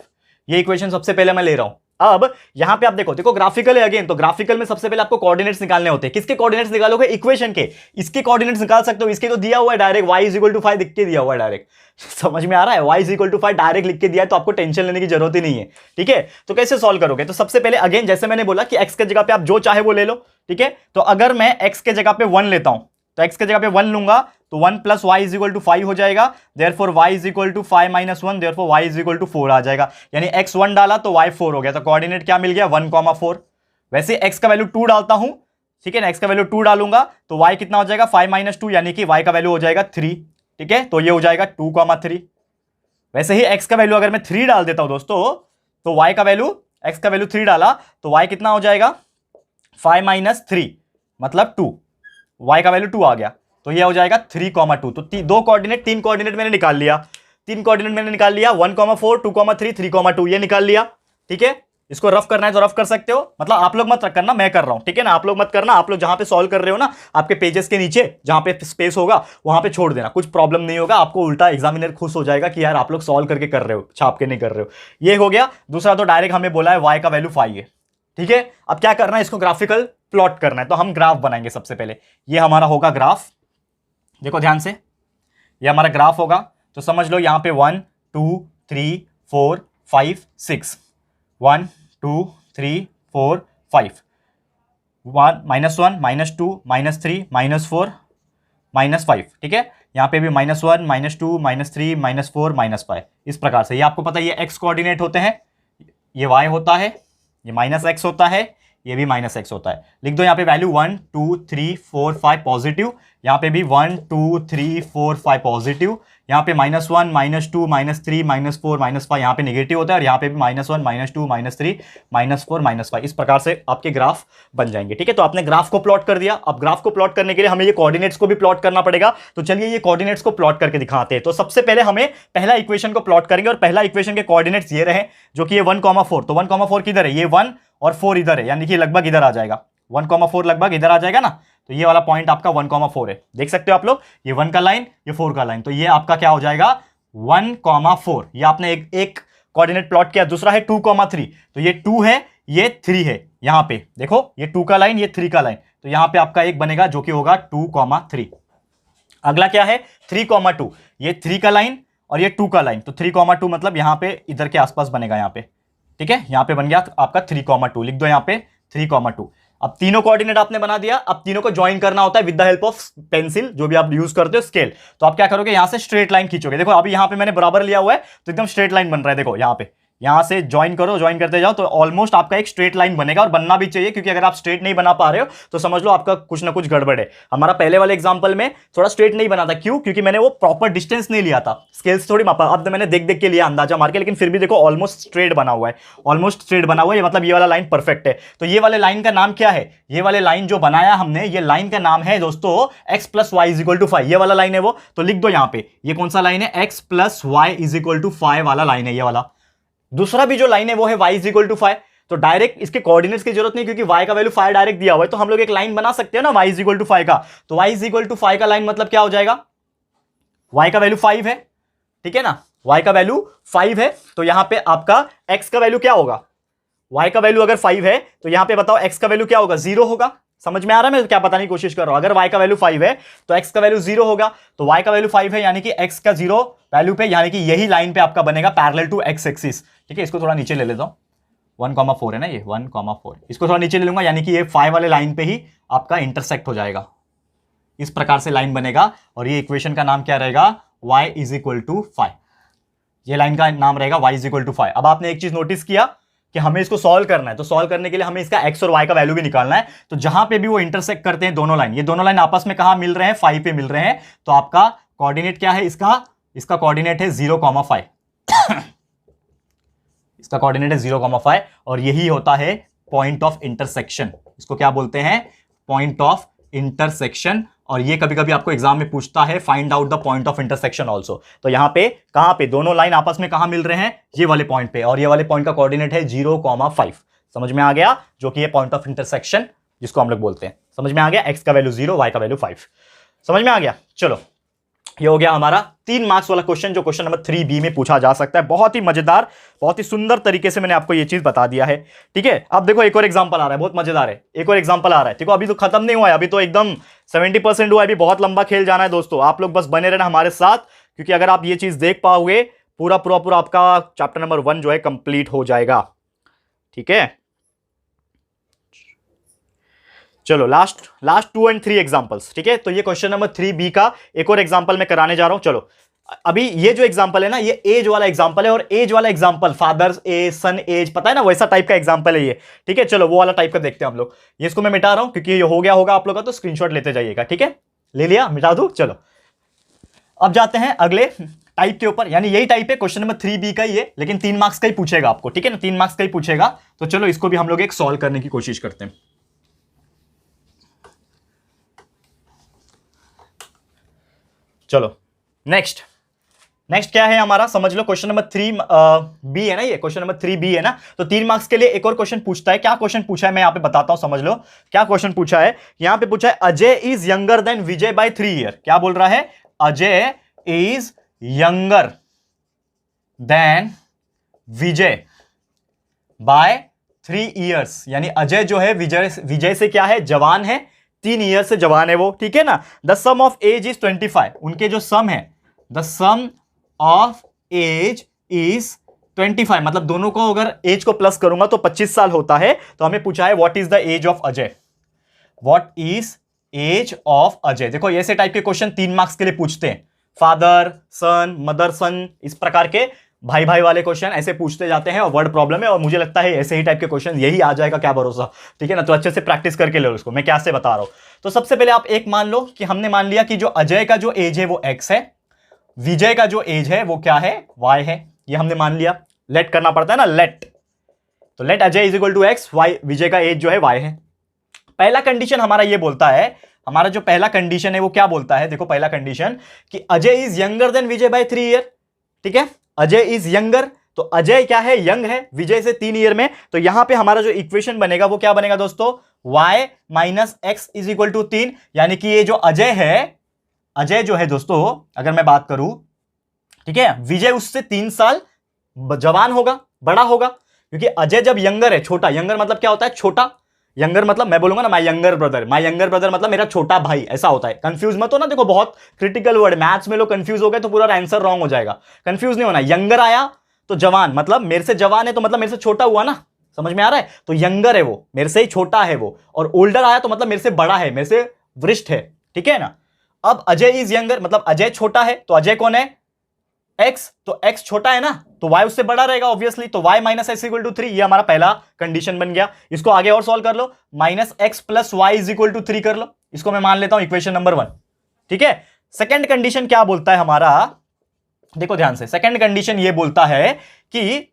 ये इक्वेशन सबसे पहले मैं ले रहा हूं। अब यहां पे आप देखो, देखो ग्राफिकल है अगेन, तो ग्राफिकल में सबसे पहले आपको कोऑर्डिनेट्स निकालने होते हैं। किसके कोऑर्डिनेट्स निकालोगे, इक्वेशन के। इसके कोऑर्डिनेट्स निकाल सकते हो, इसके तो दिया हुआ है direct, y is equal to 5 लिख के दिया हुआ है डायरेक्ट। समझ में आ रहा है, y is equal to 5 direct लिख के दिया है, तो आपको टेंशन लेने की जरूरत ही नहीं है, ठीक है। तो कैसे सॉल्व करोगे, तो सबसे पहले अगेन जैसे मैंने बोला कि x के जगह पे आप जो चाहे वो ले लो, ठीक है। तो अगर मैं x के जगह पे 1 लेता हूं, तो x के जगह पे 1 लूंगा तो 1 plus y is equal to 5 हो जाएगा। Therefore y is equal to 5 minus 1, therefore y is equal to 4 आ जाएगा। यानी x 1 डाला तो y 4 हो गया। तो कोऑर्डिनेट क्या मिल गया, 1,4। वैसे x का वैल्यू 2 डालता हूं, ठीक है ना, x का वैल्यू 2 डालूंगा तो y कितना हो जाएगा, 5 माइनस 2, यानी कि y का वैल्यू हो जाएगा 3, ठीक है। तो ये हो जाएगा 2,3। वैसे ही x का वैल्यू अगर मैं 3 डाल देता हूं दोस्तों, तो y का वैल्यू, x का वैल्यू 3 डाला तो y कितना हो जाएगा, 5 माइनस 3 मतलब 2, y का वैल्यू 2 आ गया। तो ये हो जाएगा 3,2। तो 3 कोऑर्डिनेट मैंने निकाल लिया, 3 कोऑर्डिनेट मैंने निकाल लिया, 1,4 2,3 3,2 ये निकाल लिया, ठीक है। इसको रफ करना है तो रफ कर सकते हो, मतलब आप लोग मत करना, मैं कर रहा हूं, ठीक है ना। आप लोग मत करना, आप लोग जहां पे सॉल्व कर रहे हो ना, आपके पेजेस के नीचे जहां पे स्पेस होगा वहां पे छोड़ देना, कुछ प्रॉब्लम नहीं होगा आपको। उल्टा एग्जामिनर खुश हो जाएगा कि यार आप लोग सॉल्व करके कर रहे हो, छाप के नहीं कर रहे हो। ये हो गया। दूसरा, तो डायरेक्ट हमें बोला है y का वैल्यू 5 है, ठीक है। अब क्या करना है, इसको ग्राफिकल प्लॉट करना है। तो हम ग्राफ बनाएंगे सबसे पहले। ये हमारा होगा ग्राफ, देखो ध्यान से, ये हमारा ग्राफ होगा। तो समझ लो यहां पे 1 2 3 4 5 6, 1 2 3 4 5, 1 -1 -2 -3 -4 -5, ठीक है। यहां पे भी -1 -2 -3 -4 -5, इस प्रकार से। ये आपको पता है ये x कोऑर्डिनेट होते हैं, ये y होता है, ये -x होता है, ये भी -x होता है। लिख दो यहाँ पे वैल्यू 1 2 3 4 5 पॉजिटिव, यहाँ पे भी 1 2 3 4 5 पॉजिटिव, यहाँ पे -1 -2 -3 -4 -5 यहाँ पे नेगेटिव होता है, और यहाँ पे भी -1 -2 -3 -4 -5। इस प्रकार से आपके ग्राफ बन जाएंगे, ठीक है। तो आपने ग्राफ को प्लॉट कर दिया। अब ग्राफ को प्लॉट करने के लिए हमें ये कोऑर्डिनेट्स को भी प्लॉट करना पड़ेगा। तो चलिए ये कोऑर्डिनेट्स को प्लॉट करके दिखाते हैं। तो सबसे पहले हमें पहला इक्वेशन को प्लॉट करेंगे, और पहला इक्वेशन के कोऑर्डिनेट्स ये रहे, जो कि ये 1,4। तो 1,4 किधर है, ये 1 और 4 इधर है, यानी कि लगभग इधर आ जाएगा, 1,4 लगभग इधर आ जाएगा ना। तो ये वाला पॉइंट आपका 1,4 है, देख सकते हो आप लोग, ये 1 का लाइन, ये 4 का लाइन। तो ये आपका क्या हो जाएगा, 1,4। ये आपने एक कोऑर्डिनेट प्लॉट किया। दूसरा है 2,3, तो ये 2 है, ये 3 है। यहां पे देखो, ये 2 का लाइन, ये 3 का लाइन, तो यहां पे आपका एक बनेगा जो कि होगा 2,3। अगला क्या है 3,2, ये 3 का लाइन और ये 2 का लाइन, तो 3,2 मतलब यहां पे इधर के आसपास बनेगा यहाँ पे, ठीक है। यहां पे बन गया आपका 3,2, लिख दो यहाँ पे 3,2। अब तीनों कोऑर्डिनेट आपने बना दिया। अब तीनों को ज्वाइन करना होता है with the help of pencil, जो भी आप यूज करते हो, स्केल। तो आप क्या करोगे, यहां से स्ट्रेट लाइन खींचोगे। देखो अभी यहां पे मैंने बराबर लिया हुआ है, तो एकदम स्ट्रेट लाइन बन रहा है। देखो यहां पे, यहां से ज्वाइन करो, ज्वाइन करते जाओ, तो ऑलमोस्ट आपका एक स्ट्रेट लाइन बनेगा, और बनना भी चाहिए, क्योंकि अगर आप स्ट्रेट नहीं बना पा रहे हो तो समझ लो आपका कुछ ना कुछ गड़बड़ है। हमारा पहले वाले एग्जांपल में थोड़ा स्ट्रेट नहीं बना था, क्यों, क्योंकि मैंने वो प्रॉपर डिस्टेंस नहीं लिया था, स्केल से थोड़ी मापा। अब मैंने देख देख के लिया, अंदाजा मार के, लेकिन फिर भी देखो ऑलमोस्ट स्ट्रेट बना हुआ है, ऑलमोस्ट स्ट्रेट बना हुआ है, मतलब ये वाला लाइन परफेक्ट है। तो ये वाले लाइन का नाम क्या है, ये वाले लाइन जो बनाया हमने, ये लाइन का नाम है दोस्तों x plus y is equal to 5। ये वाला लाइन है वो, तो लिख दो यहाँ पे, ये कौन सा लाइन है, x plus y is equal to 5 वाला लाइन है ये वाला। दूसरा भी जो लाइन है वो है y इज इक्वल टू 5। तो डायरेक्ट इसके कोऑर्डिनेट्स की जरूरत नहीं, क्योंकि y का वैल्यू 5 डायरेक्ट दिया हुआ है, तो हम लोग एक लाइन बना सकते हैं ना y इज इक्वल टू 5 का। तो y इज इक्वल टू 5 का लाइन मतलब क्या हो जाएगा, y का वैल्यू 5 है, ठीक है ना, y का वैल्यू 5 है। तो यहां पे आपका x का वैल्यू क्या होगा, y का वैल्यू अगर 5 है तो यहां पे बताओ x का वैल्यू क्या होगा, 0 होगा। समझ में आ रहा है मैं क्या बताने की कोशिश कर रहा हूं। अगर y का वैल्यू 5 है तो x का वैल्यू 0 होगा। तो y का वैल्यू 5 है, यानी कि x का 0 वैल्यू पे, यानी कि यही लाइन पे आपका बनेगा पैरेलल टू x एक्सिस, ठीक है। इसको थोड़ा नीचे ले लेता हूं, 1,4 है ना ये, 1,4, इसको थोड़ा नीचे ले लूंगा, यानी कि ये 5 वाले लाइन पे ही आपका इंटरसेक्ट हो जाएगा। इस प्रकार से लाइन बनेगा, और ये इक्वेशन का नाम क्या रहेगा, y इज इक्वल टू 5। ये लाइन का नाम रहेगा y इज इक्वल टू 5। अब आपने एक चीज नोटिस किया कि हमें इसको सॉल्व करना है, तो सॉल्व करने के लिए हमें इसका x और y का वैल्यू भी निकालना है। तो जहां पे भी वो इंटरसेक्ट करते हैं दोनों लाइन, ये दोनों लाइन आपस में कहां मिल रहे हैं, 5 पे मिल रहे हैं। तो आपका कोऑर्डिनेट क्या है इसका कोऑर्डिनेट है 0,5। इसका कोऑर्डिनेट है 0,5, और यही होता है पॉइंट ऑफ इंटरसेक्शन। इसको क्या बोलते हैं, पॉइंट ऑफ इंटरसेक्शन, और ये कभी कभी आपको एग्जाम में पूछता है find out the point of intersection also. तो यहां पे कहां पे दोनों लाइन आपस में कहां मिल रहे हैं, ये वाले पॉइंट पे, और ये वाले पॉइंट का कोऑर्डिनेट है 0,5। समझ में आ गया, जो कि ये पॉइंट ऑफ इंटरसेक्शन जिसको हम लोग बोलते हैं। समझ में आ गया, एक्स का वैल्यू 0, वाई का वैल्यू 5। समझ में आ गया। चलो ये हो गया हमारा 3 मार्क्स वाला क्वेश्चन, जो क्वेश्चन नंबर 3B में पूछा जा सकता है। बहुत ही मजेदार, बहुत ही सुंदर तरीके से मैंने आपको ये चीज बता दिया है। ठीक है, अब देखो एक और एग्जांपल आ रहा है, बहुत मजेदार है। एक और एग्जांपल आ रहा है, देखो अभी तो खत्म नहीं हुआ है, अभी तो एकदम 70% हुआ है, अभी बहुत लंबा खेल जाना है दोस्तों। आप लोग बस बने रहना हमारे साथ, क्योंकि अगर आप ये चीज देख पाओगे पूरा पूरा पूरा आपका चैप्टर नंबर 1 जो है कंप्लीट हो जाएगा। ठीक है, चलो लास्ट 2 और 3 एग्जांपल्स। ठीक है, तो ये क्वेश्चन नंबर 3B का एक और एग्जांपल मैं कराने जा रहा हूं। चलो अभी ये जो एग्जांपल है ना, ये एज वाला एग्जांपल है, और एज वाला एग्जांपल फादर्स एज, सन एज, पता है ना, वैसा टाइप का एग्जांपल है ये। ठीक है, चलो वो वाला टाइप का देखते हैं हम लोग। ये इसको मैं मिटा रहा हूं क्योंकि ये हो गया होगा आप लोग का, तो स्क्रीनशॉट लेते जाइएगा। ठीक है, ले लिया, मिटा दूं। चलो अब जाते हैं अगले टाइप के ऊपर, यानी यही टाइप है, क्वेश्चन नंबर 3B का ही है, लेकिन 3 मार्क्स का ही पूछेगा आपको। ठीक है ना, 3 मार्क्स का ही पूछेगा। तो चलो इसको भी हम लोग एक सॉल्व करने की कोशिश करते हैं। चलो नेक्स्ट क्या है हमारा, समझ लो। क्वेश्चन नंबर 3B है ना, ये क्वेश्चन नंबर 3B है ना। तो 3 मार्क्स के लिए एक और क्वेश्चन पूछता है। क्या क्वेश्चन पूछा है मैं यहां पे बताता हूं, समझ लो क्या क्वेश्चन पूछा है। यहां पे पूछा है Ajay is younger than Vijay by 3 year. क्या बोल रहा है, Ajay is younger than Vijay by 3 years, यानी अजय जो है विजय से क्या है, जवान है, 3 ईयर से जवान है वो। ठीक है ना। The sum of age is 25, उनके जो सम है, the sum of age is 25, मतलब दोनों को अगर एज को प्लस करूंगा तो 25 साल होता है। तो हमें पूछा है what is the age of Ajay, what is age of Ajay. देखो ऐसे टाइप के क्वेश्चन 3 मार्क्स के लिए पूछते हैं, फादर सन, मदर सन, इस प्रकार के भाई भाई वाले क्वेश्चन ऐसे पूछते जाते हैं, और वर्ड प्रॉब्लम है, और मुझे लगता है ऐसे ही टाइप के क्वेश्चन यही आ जाएगा, क्या भरोसा। ठीक है ना, तो अच्छे से प्रैक्टिस करके लो उसको, मैं क्या से बता रहा हूं। तो सबसे पहले आप एक मान लो कि हमने मान लिया कि जो अजय का जो एज है वो x है, विजय का जो एज है वो क्या है, y है। ये हमने मान लिया, लेट करना पड़ता है ना, लेट। तो let Ajay is equal to x, y Vijay का एज जो है y है। पहला कंडीशन हमारा ये बोलता है, हमारा जो पहला कंडीशन है वो क्या बोलता है, देखो पहला कंडीशन कि Ajay is younger than Vijay by 3 year. ठीक है, अजय इज यंगर, तो अजय क्या है, यंग है, विजय से 3 ईयर में। तो यहां पे हमारा जो इक्वेशन बनेगा वो क्या बनेगा दोस्तों, y minus x is equal to 3। यानी कि ये जो अजय है, अजय जो है दोस्तों, अगर मैं बात करूं, ठीक है, विजय उससे 3 साल जवान होगा, बड़ा होगा, क्योंकि अजय जब यंगर है, छोटा, यंगर मतलब क्या होता है, छोटा। यंगर मतलब मैं बोलूंगा ना, my younger brother, my younger brother मतलब मेरा छोटा भाई, ऐसा होता है। कंफ्यूज मत हो ना, देखो बहुत क्रिटिकल वर्ड, मैथ्स में लोग कंफ्यूज हो गए तो पूरा आंसर रॉन्ग हो जाएगा। कंफ्यूज नहीं होना, यंगर आया तो जवान, मतलब मेरे से जवान है तो मतलब मेरे से छोटा हुआ ना, समझ में आ रहा है। तो यंगर है वो, मेरे से ही छोटा है वो, और ओल्डर आया तो मतलब मेरे से बड़ा है, मेरे से वरिष्ठ है। ठीक है ना। अब अजय इज यंगर मतलब अजय छोटा है, तो अजय कौन है, x, तो x छोटा है ना, तो y उससे बड़ा रहेगा ऑब्वियसली, तो y minus x equal to 3, ये हमारा पहला कंडीशन बन गया। इसको आगे और सॉल्व कर लो, minus x plus y is equal to 3 कर लो, इसको मैं मान लेता हूं इक्वेशन नंबर 1। ठीक है, सेकंड कंडीशन क्या बोलता है हमारा, देखो ध्यान से, सेकंड कंडीशन ये बोलता है कि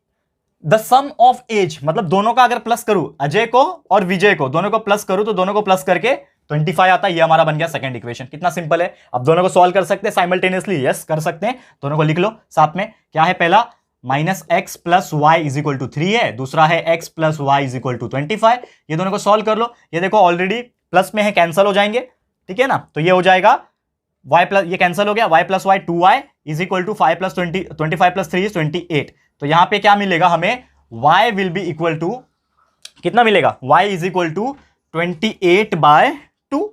द सम ऑफ एज, मतलब दोनों का अगर प्लस करूं, अजय को और विजय को दोनों को प्लस करूं, तो दोनों को प्लस करके 25 आता है। ये हमारा बन गया सेकंड इक्वेशन। कितना सिंपल है। अब दोनों को सॉल्व कर सकते हैं साइमल्टेनियसली, यस कर सकते हैं। दोनों को लिख लो साथ में, क्या है, पहला minus x plus y is equal to 3 है, दूसरा है x plus y is equal to 25। ये दोनों को सॉल्व कर लो, ये देखो ऑलरेडी प्लस में है, कैंसिल हो जाएंगे। ठीक है ना, तो ये हो जाएगा y प्लस, ये कैंसिल हो गया, y plus y 2y is equal to 5 plus 20, 25 plus 3 is 28। तो यहां पे क्या मिलेगा हमें, y will be equal to कितना मिलेगा, y इज इक्वल टू 28/2।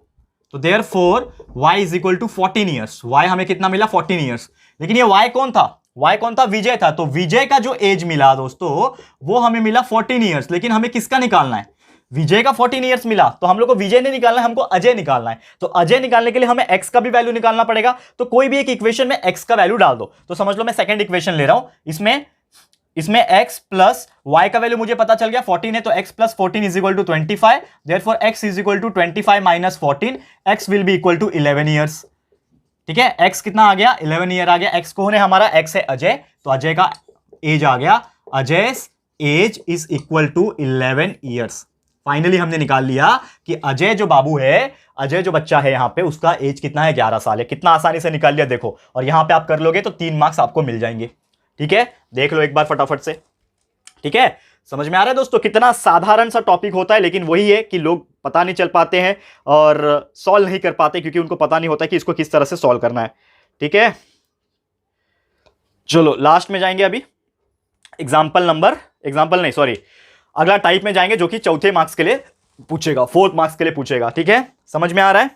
तो therefore y is equal to 14 years. y हमें कितना मिला, 14 ईयर्स। लेकिन ये y कौन था, y कौन था, विजय था। तो विजय का जो एज मिला दोस्तों वो हमें मिला 14 ईयर्स। लेकिन हमें किसका निकालना है, विजय का 14 ईयर्स मिला, तो हम लोग को विजय नहीं निकालना है, हमको अजय निकालना है। तो अजय निकालने के लिए हमें x का भी वैल्यू निकालना पड़ेगा। तो कोई भी एक इक्वेशन में x का वैल्यू डाल दो। तो समझ लो मैं सेकंड इक्वेशन ले रहा हूं, इसमें x प्लस y का वैल्यू मुझे पता चल गया 14 है, तो x plus 14 is equal to 25। Therefore x is equal to 25 minus 14, x will be equal to 11 years. ठीक है, x कितना आ गया, 11 ईयर आ गया। x कौन है हमारा, x है अजय, तो अजय का एज आ गया, Ajay age is equal to 11 years. Finally हमने निकाल लिया कि अजय जो बाबू है, अजय जो बच्चा है यहां पे, उसका एज कितना है, 11 साल है। कितना आसानी से निकाल लिया देखो, और यहां पे आप कर लोगे तो 3 मार्क्स आपको मिल जाएंगे। ठीक है, देख लो एक बार फटाफट से। ठीक है, समझ में आ रहा है दोस्तों कितना साधारण सा टॉपिक होता है, लेकिन वही है कि लोग पता नहीं चल पाते हैं और सॉल्व नहीं कर पाते, क्योंकि उनको पता नहीं होता कि इसको किस तरह से सॉल्व करना है। ठीक है, चलो लास्ट में जाएंगे अभी। एग्जाम्पल नहीं, सॉरी, अगला टाइप में जाएंगे जो कि चौथे मार्क्स के लिए पूछेगा, 4 मार्क्स के लिए पूछेगा। ठीक है, समझ में आ रहा है?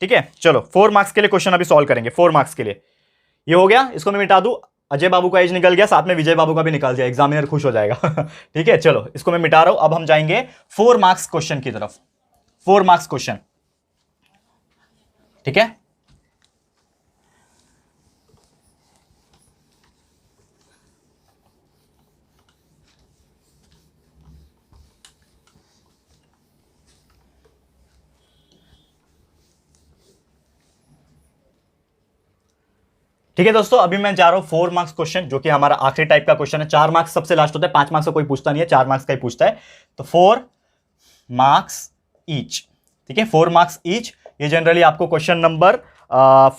ठीक है, चलो 4 मार्क्स के लिए क्वेश्चन अभी सॉल्व करेंगे। 4 मार्क्स के लिए ये हो गया, इसको मैं मिटा दूं। अजय बाबू का एज निकल गया, साथ में विजय बाबू का भी निकल गया, एग्जामिनर खुश हो जाएगा। ठीक है, चलो इसको मैं मिटा रहा हूं। अब हम जाएंगे 4 मार्क्स क्वेश्चन की तरफ। 4 मार्क्स क्वेश्चन, ठीक है। ठीक है दोस्तों, अभी मैं जा रहा हूं 4 मार्क्स क्वेश्चन, जो कि हमारा आखिरी टाइप का क्वेश्चन है। 4 मार्क्स सबसे लास्ट होता है, 5 मार्क्स का कोई पूछता नहीं है, 4 मार्क्स का ही पूछता है। तो 4 मार्क्स ईच, ठीक है, 4 मार्क्स ईच। ये जनरली आपको क्वेश्चन नंबर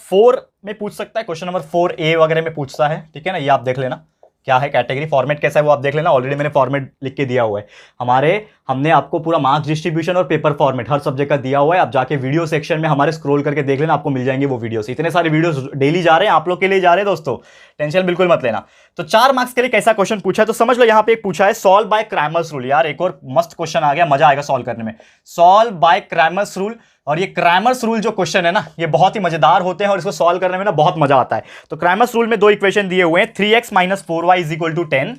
4 में पूछ सकता है, क्वेश्चन नंबर 4A वगैरह में पूछता है। ठीक है ना, ये आप देख लेना क्या है कैटेगरी, फॉर्मेट कैसा है वो आप देख लेना। ऑलरेडी मैंने फॉर्मेट लिख के दिया हुआ है। हमने आपको पूरा मार्क्स डिस्ट्रीब्यूशन और पेपर फॉर्मेट हर सब्जेक्ट का दिया हुआ है। आप जाके वीडियो सेक्शन में हमारे स्क्रॉल करके देख लेना, आपको मिल जाएंगे वो वीडियोस। इतने सारे वीडियोस डेली जा रहे हैं, आप लोग के लिए जा रहे हैं दोस्तों, टेंशन बिल्कुल मत लेना। तो 4 मार्क्स के लिए कैसा क्वेश्चन पूछा है तो समझ लो। यहाँ पे एक पूछा है सॉल्व बाय क्रैमर्स रूल। यार एक और मस्त क्वेश्चन आ गया, मजा आएगा सॉल्व करने में। सॉल्व बाय क्रैमर्स रूल, और ये क्रैमर्स रूल जो क्वेश्चन है ना, ये बहुत ही मजेदार होते हैं और इसको सॉल्व करने में ना बहुत मजा आता है। तो क्रैमर्स रूल में 2 इक्वेशन दिए हुए हैं, 3x - 4y is equal to 10,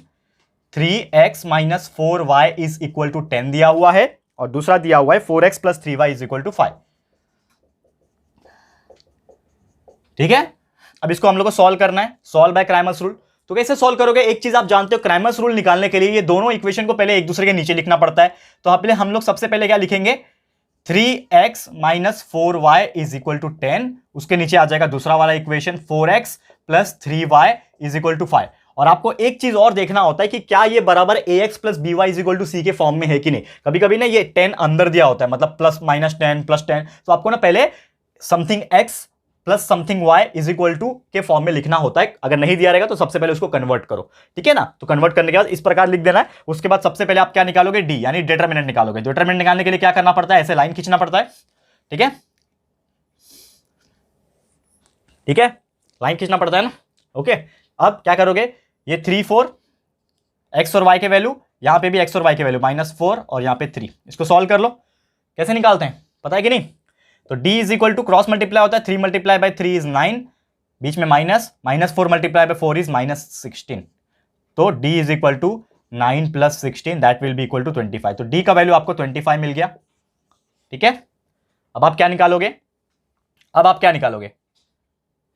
3x - 4y is equal to 10 दिया हुआ है, और दूसरा दिया हुआ है 4x + 3y is equal to 5। ठीक है, अब इसको हम लोग को सॉल्व करना है, सॉल्व बाय क्रैमर्स रूल। तो कैसे सॉल्व करोगे? एक चीज आप जानते हो, क्रैमर्स रूल निकालने के लिए ये दोनों इक्वेशन को पहले एक दूसरे के नीचे लिखना पड़ता है। तो हम लोग सबसे पहले क्या लिखेंगे, 3x - 4y is equal to 10, उसके नीचे आ जाएगा दूसरा वाला equation 4x + 3y is equal to 5। और आपको एक चीज और देखना होता है कि क्या ये बराबर ax + by is equal to c के फॉर्म में है कि नहीं। कभी कभी ना ये 10 अंदर दिया होता है, मतलब +-10 +10, तो आपको ना पहले something x + something y is equal to के फॉर्म में लिखना होता है। अगर नहीं दिया रहेगा तो सबसे पहले उसको कन्वर्ट करो। ठीक है ना, तो कन्वर्ट करने के बाद इस प्रकार लिख देना है। उसके बाद सबसे पहले आप क्या निकालोगे, d, यानी डिटरमिनेंट निकालोगे। डिटरमिनेंट निकालने के लिए क्या करना पड़ता है, ऐसे लाइन खींचना पड़ता है। ठीक है, ठीक है, लाइन खींचना पड़ता है ना। ओके, अब क्या करोगे, ये 3 4 x और y के वैल्यू, यहां पे भी x और y के वैल्यू -4 और यहां पे 3, इसको सॉल्व कर लो। कैसे निकालते हैं पता है कि नहीं? तो d is equal to cross multiply होता है, 3 × 3 इज 9, बीच में माइनस, -4 × 4 इज -16। तो d is equal to 9 + 16 that will be equal to 25। तो d का वैल्यू आपको 25 मिल गया। ठीक है, अब आप क्या निकालोगे,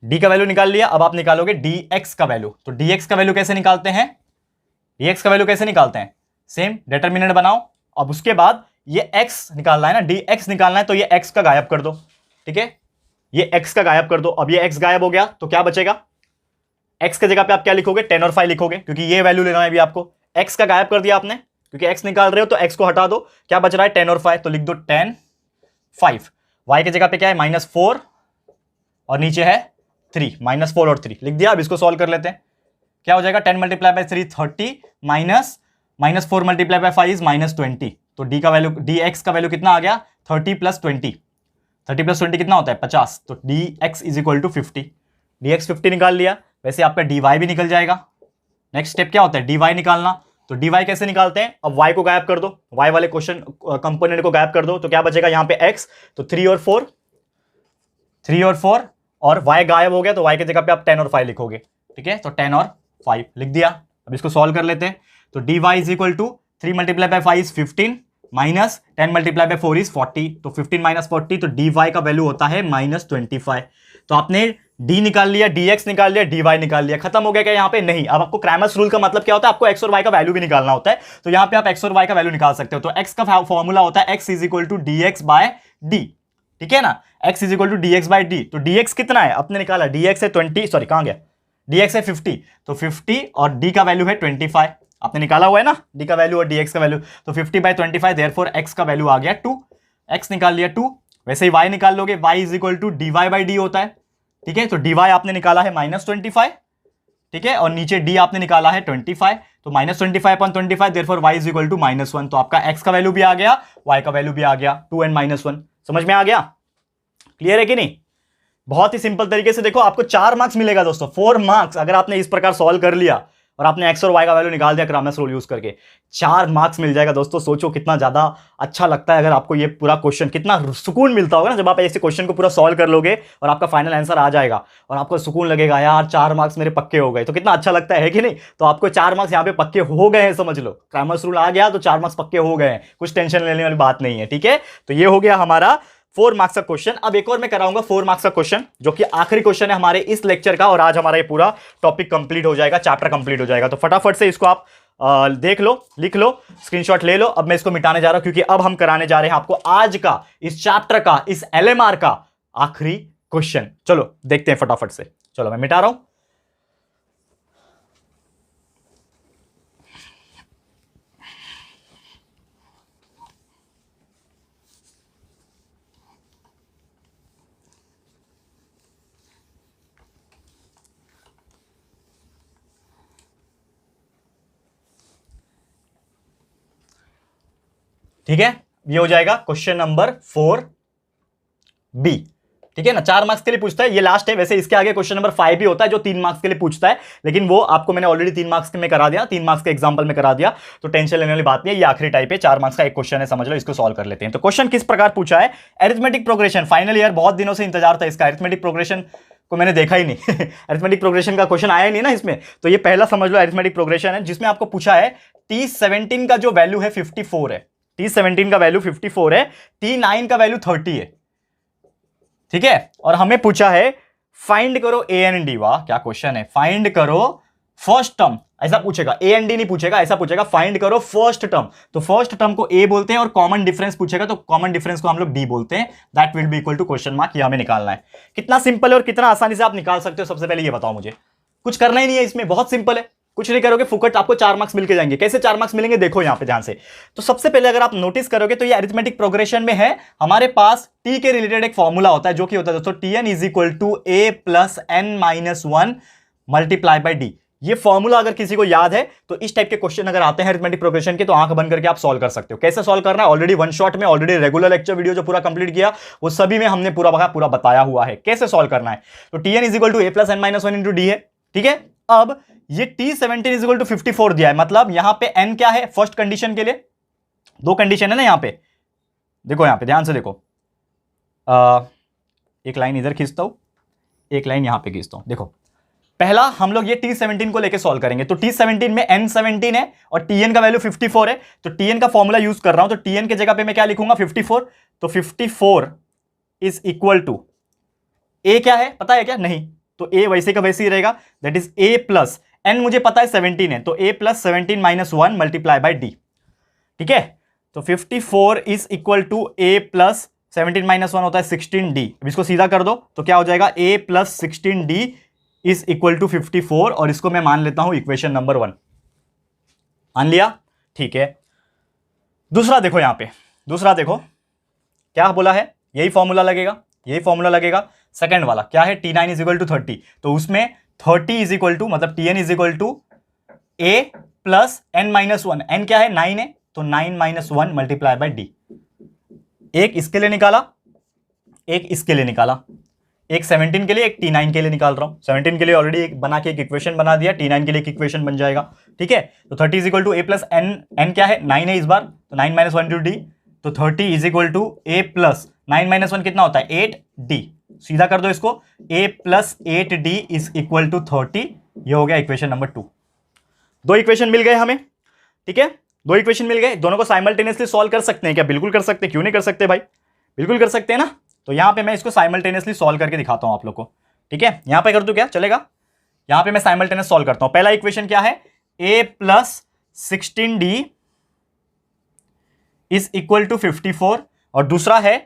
d का वैल्यू निकाल लिया, अब आप निकालोगे dx का वैल्यू। तो dx का वैल्यू कैसे निकालते हैं, सेम डिटरमिनेंट बनाओ। अब उसके बाद ये x निकालना है ना, dx निकालना है, तो ये x का गायब कर दो। ठीक है, ये x का गायब कर दो। अब ये x गायब हो गया तो क्या बचेगा, x के जगह पे आप क्या लिखोगे, 10 और 5 लिखोगे, क्योंकि ये वैल्यू लेना है अभी आपको। x का गायब कर दिया आपने, क्योंकि x निकाल रहे हो तो x को हटा दो। क्या बच रहा है, 10 और 5, तो लिख दो 10 5। y के जगह पे क्या है, -4 और नीचे है 3, -4 और 3 लिख दिया। अब इसको सॉल्व कर लेते हैं, क्या हो जाएगा, 10 × 3 30, -4 × 5 इज -20। तो d का वैल्यू, dx का वैल्यू कितना आ गया, 30 + 20, 30 + 20 कितना होता है, 50। तो dx is equal to 50, dx 50 निकाल लिया। वैसे आपका dy भी निकल जाएगा। नेक्स्ट स्टेप क्या होता है, dy निकालना। तो dy कैसे निकालते हैं, अब y को गायब कर दो, y वाले क्वेश्चन कंपोनेंट को गायब कर दो, तो क्या बचेगा यहाँ पे x, तो 3 और 4 और y गायब हो गया, तो y की जगह पे आप 10 और 5 लिखोगे। ठीक है, तो 10 और 5 लिख दिया। अब इसको सॉल्व कर लेते हैं। तो dy is equal to 3 × 5 is 15, -10 × 4 is 40। तो 15 - 40, तो dy का वैल्यू होता है -25। तो आपने d निकाल लिया, dx निकाल लिया, dy निकाल लिया, खत्म हो गया क्या यहाँ पे? नहीं। अब आपको क्रैमर्स रूल का मतलब क्या होता है, आपको x और y का वैल्यू भी निकालना होता है। तो यहाँ पे आप x और y का वैल्यू निकाल सकते हो। तो x का फॉर्मूला होता है x = dx/d। ठीक है ना, x = dx/d। तो dx कितना है, अपने निकाला, dx है 20, सॉरी कहां गया, dx है 50, तो 50 और d का वैल्यू है 25। आपने निकाला हुआ है ना डी का वैल्यू और डी एक्स का वैल्यू। तो 50/25 देयरफॉर एक्स का वैल्यू आ गया 2, एक्स निकाल लिया 2। वैसे ही वाई निकाल लोगे, y is equal to d y by d होता है, ठीक है। तो डी वाई आपने निकाला है -25, ठीक है, और नीचे डी आपने निकाला है 25, तो -25/25 therefore y is equal to -1। तो आपका एक्स का वैल्यू भी आ गया, वाई का वैल्यू भी आ गया, 2 and -1। समझ में आ गया? क्लियर है कि नहीं? बहुत ही सिंपल तरीके से देखो, आपको 4 मार्क्स मिलेगा दोस्तों, 4 मार्क्स अगर आपने इस प्रकार सॉल्व कर लिया और आपने एक्स और वाई का वैल्यू निकाल दिया क्रामर्स रूल यूज करके, 4 मार्क्स मिल जाएगा दोस्तों। सोचो कितना ज्यादा अच्छा लगता है अगर आपको ये पूरा क्वेश्चन, कितना सुकून मिलता होगा ना जब आप ऐसे क्वेश्चन को पूरा सॉल्व कर लोगे और आपका फाइनल आंसर आ जाएगा और आपको सुकून लगेगा, यार 4 मार्क्स मेरे पक्के हो गए, तो कितना अच्छा लगता है कि नहीं? तो आपको 4 मार्क्स यहाँ पे पक्के हो गए हैं, समझ लो, क्रामर्स रूल आ गया तो 4 मार्क्स पक्के हो गए हैं, कुछ टेंशन लेने वाली बात नहीं है, ठीक है। तो ये हो गया हमारा 4 मार्क्स का क्वेश्चन। अब एक और मैं कराऊंगा 4 मार्क्स का क्वेश्चन, जो कि आखिरी क्वेश्चन है हमारे इस लेक्चर का, और आज हमारा ये पूरा टॉपिक कंप्लीट हो जाएगा, चैप्टर कंप्लीट हो जाएगा। तो फटाफट से इसको आप देख लो, लिख लो, स्क्रीनशॉट ले लो। अब मैं इसको मिटाने जा रहा हूं क्योंकि अब हम कराने जा रहे हैं आपको आज का, इस चैप्टर का, इस LMR का आखिरी क्वेश्चन। चलो देखते हैं फटाफट से। चलो मैं मिटा रहा हूं। ठीक है, ये हो जाएगा क्वेश्चन नंबर 4B, ठीक है ना। 4 मार्क्स के लिए पूछता है, ये लास्ट है। वैसे इसके आगे क्वेश्चन नंबर 5 भी होता है जो 3 मार्क्स के लिए पूछता है, लेकिन वो आपको मैंने ऑलरेडी 3 मार्क्स में करा दिया, 3 मार्क्स के एग्जांपल में करा दिया, तो टेंशन लेने वाली बात नहीं है। ये आखिरी टाइप है, 4 मार्क्स का एक क्वेश्चन है, समझ लो। इसको सॉल्व कर लेते हैं। तो क्वेश्चन किस प्रकार पूछा है, अरिथमेटिक प्रोग्रेशन। फाइनल ईयर, बहुत दिनों से इंतजार था इसका, अरिथमेटिक प्रोग्रेशन को मैंने देखा ही नहीं अरिथमेटिक प्रोग्रेशन का क्वेश्चन आया ही नहीं ना इसमें, तो ये पहला समझ लो अरिथमेटिक प्रोग्रेशन है, जिसमें आपको पूछा है T17 का जो वैल्यू है 54 है, T17 का वैल्यू 54 है, T9 का वैल्यू 30 है, ठीक है। और हमें पूछा है फाइंड करो ए एंड डी। वाह क्या क्वेश्चन है, फाइंड करो फर्स्ट टर्म, ऐसा पूछेगा। ए एंड डी नहीं पूछेगा, ऐसा पूछेगा फाइंड करो फर्स्ट टर्म। तो फर्स्ट टर्म को ए बोलते हैं, और कॉमन डिफरेंस पूछेगा तो कॉमन डिफरेंस को हम लोग डी बोलते हैं। That will be equal to question mark. ये हमें निकालना है। कितना सिंपल है और कितना आसानी से आप निकाल सकते हो, सबसे पहले ये बताओ मुझे। कुछ करना ही नहीं है इसमें, बहुत सिंपल है, कुछ नहीं करोगे फुकट आपको 4 मार्क्स मिलके जाएंगे। कैसे 4 मार्क्स मिलेंगे, देखो यहां पे ध्यान से। तो सबसे पहले अगर आप नोटिस करोगे तो ये अरिथमेटिक प्रोग्रेशन में है, हमारे पास टी के रिलेटेड एक फॉर्मूला होता है, जो कि होता है दोस्तों Tn is equal to a plus n-1 multiply by d. ये फॉर्मूला अगर किसी को याद है तो इस टाइप के क्वेश्चन अगर आते हैं अरिथमेटिक प्रोग्रेशन के, तो आंख बंद करके आप सॉल्व कर सकते हो। कैसे सॉल्व करना है, ऑलरेडी वन शॉट में, ऑलरेडी रेगुलर लेक्चर वीडियो जो पूरा कंप्लीट किया वो सभी में हमने पूरा बताया हुआ है कैसे सॉल्व करना है। तो Tn is equal to a plus n-1 into d है, ठीक है। अब ये T17 इज इक्वल टू 54 दिया है, मतलब यहां पे n क्या है फर्स्ट कंडीशन के लिए, 2 कंडीशन है ना यहां पे, देखो यहां पे ध्यान से देखो। एक लाइन इधर खींचता हूं, एक लाइन यहां पे खींचता हूं। देखो पहला हम लोग ये T17 को लेके सॉल्व करेंगे। तो T17 में n17 है और Tn का वैल्यू 54 है, तो Tn का फॉर्मूला यूज कर रहा हूं, तो Tn के जगह पे मैं क्या लिखूंगा 54। तो 54 इज इक्वल टू a क्या है पता है क्या, नहीं, तो a वैसे का वैसे ही रहेगा, that is a plus n मुझे पता है 17 है, तो a plus 17-1 multiply by d, ठीक है। तो 54 is equal to a plus 17-1 होता है 16d। अब इसको सीधा कर दो तो क्या हो जाएगा, a plus 16d is equal to 54, और इसको मैं मान लेता हूं इक्वेशन नंबर 1। मान लिया, ठीक है। दूसरा देखो यहां पे, दूसरा देखो क्या बोला है, यही फॉर्मूला लगेगा, यही फॉर्मूला लगेगा। सेकंड वाला क्या है, T9 इज इक्वल टू 30, तो उसमें 30 इज इक्वल टू, मतलब Tn is equal to a plus n-1, n क्या है 9 है, तो 9-1 मल्टीप्लाई बाई डी। एक इसके लिए निकाला, एक इसके लिए निकाला, एक 17 के लिए, एक T9 के लिए निकाल रहा हूं। 17 के लिए ऑलरेडी एक बना के एक इक्वेशन बना दिया, T9 के लिए एक इक्वेशन बन जाएगा, ठीक है। तो 30 is equal to a plus n क्या है 9 है इस बार, तो 9-1 टू डी, तो 30 is equal to a plus 9-1 कितना होता है 8d। सीधा कर दो इसको, a plus 8d is equal to 30। ये हो गया इक्वेशन नंबर 2। 2 इक्वेशन मिल गए हमें, ठीक है, 2 इक्वेशन मिल गए। दोनों को साइमल्टेनियसली सॉल्व कर सकते हैं क्या, बिल्कुल कर सकते हैं, क्यों नहीं कर सकते भाई, बिल्कुल कर सकते हैं ना। तो यहां पे मैं इसको साइमल्टेनियसली सॉल्व करके दिखाता हूं आप लोग को, ठीक है। यहां पे कर दूं क्या चलेगा, यहां पे मैं साइमल्टेनियस सॉल्व करता हूं। पहला इक्वेशन क्या है, a plus 16d is equal to 54, और दूसरा है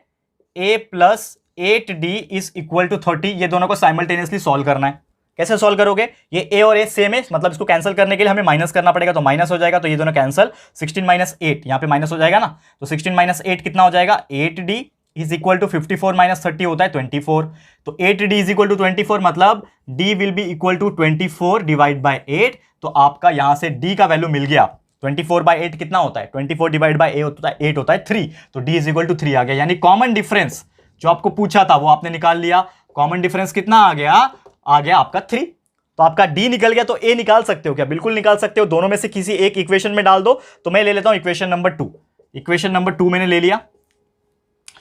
a plus 8d is equal to 30। ये दोनों को साइमल्टेनियसली सॉल्व करना है, कैसे सॉल्व करोगे? ये a और a सेम है, मतलब इसको कैंसिल करने के लिए हमें माइनस करना पड़ेगा, तो माइनस हो जाएगा, तो ये दोनों कैंसिल। 16 माइनस 8 यहां पे माइनस हो जाएगा ना, तो 16 माइनस 8 कितना हो जाएगा? 8d is equal to 54 minus 30 होता है 24। तो 8d इज इक्वल टू 24, मतलब d will be equal to 24 divide by 8। तो आपका यहां से d का वैल्यू मिल गया। 24 बाय 8 कितना होता है? 24 डिवाइड बाय 8 होता है 3। तो d इज इक्वल टू 3 आ गया, यानी कॉमन डिफरेंस जो आपको पूछा था वो आपने निकाल लिया। कॉमन डिफरेंस कितना आ गया? आ गया आपका 3। तो आपका d निकल गया, तो a निकाल सकते हो क्या? बिल्कुल निकाल सकते हो, दोनों में से किसी एक इक्वेशन में डाल दो। तो मैं ले लेता हूं इक्वेशन नंबर 2। इक्वेशन नंबर 2 मैंने ले लिया,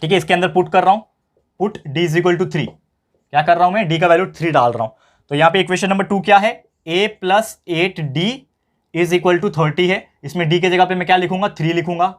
ठीक है। इसके अंदर पुट कर रहा हूं, put d is equal to 3। क्या कर रहा हूं मैं? d का वैल्यू 3 डाल रहा हूं। तो यहां पे इक्वेशन नंबर 2 क्या है? a plus 8d is equal to 30 है। इसमें d की जगह पे मैं क्या लिखूंगा? 3 लिखूंगा,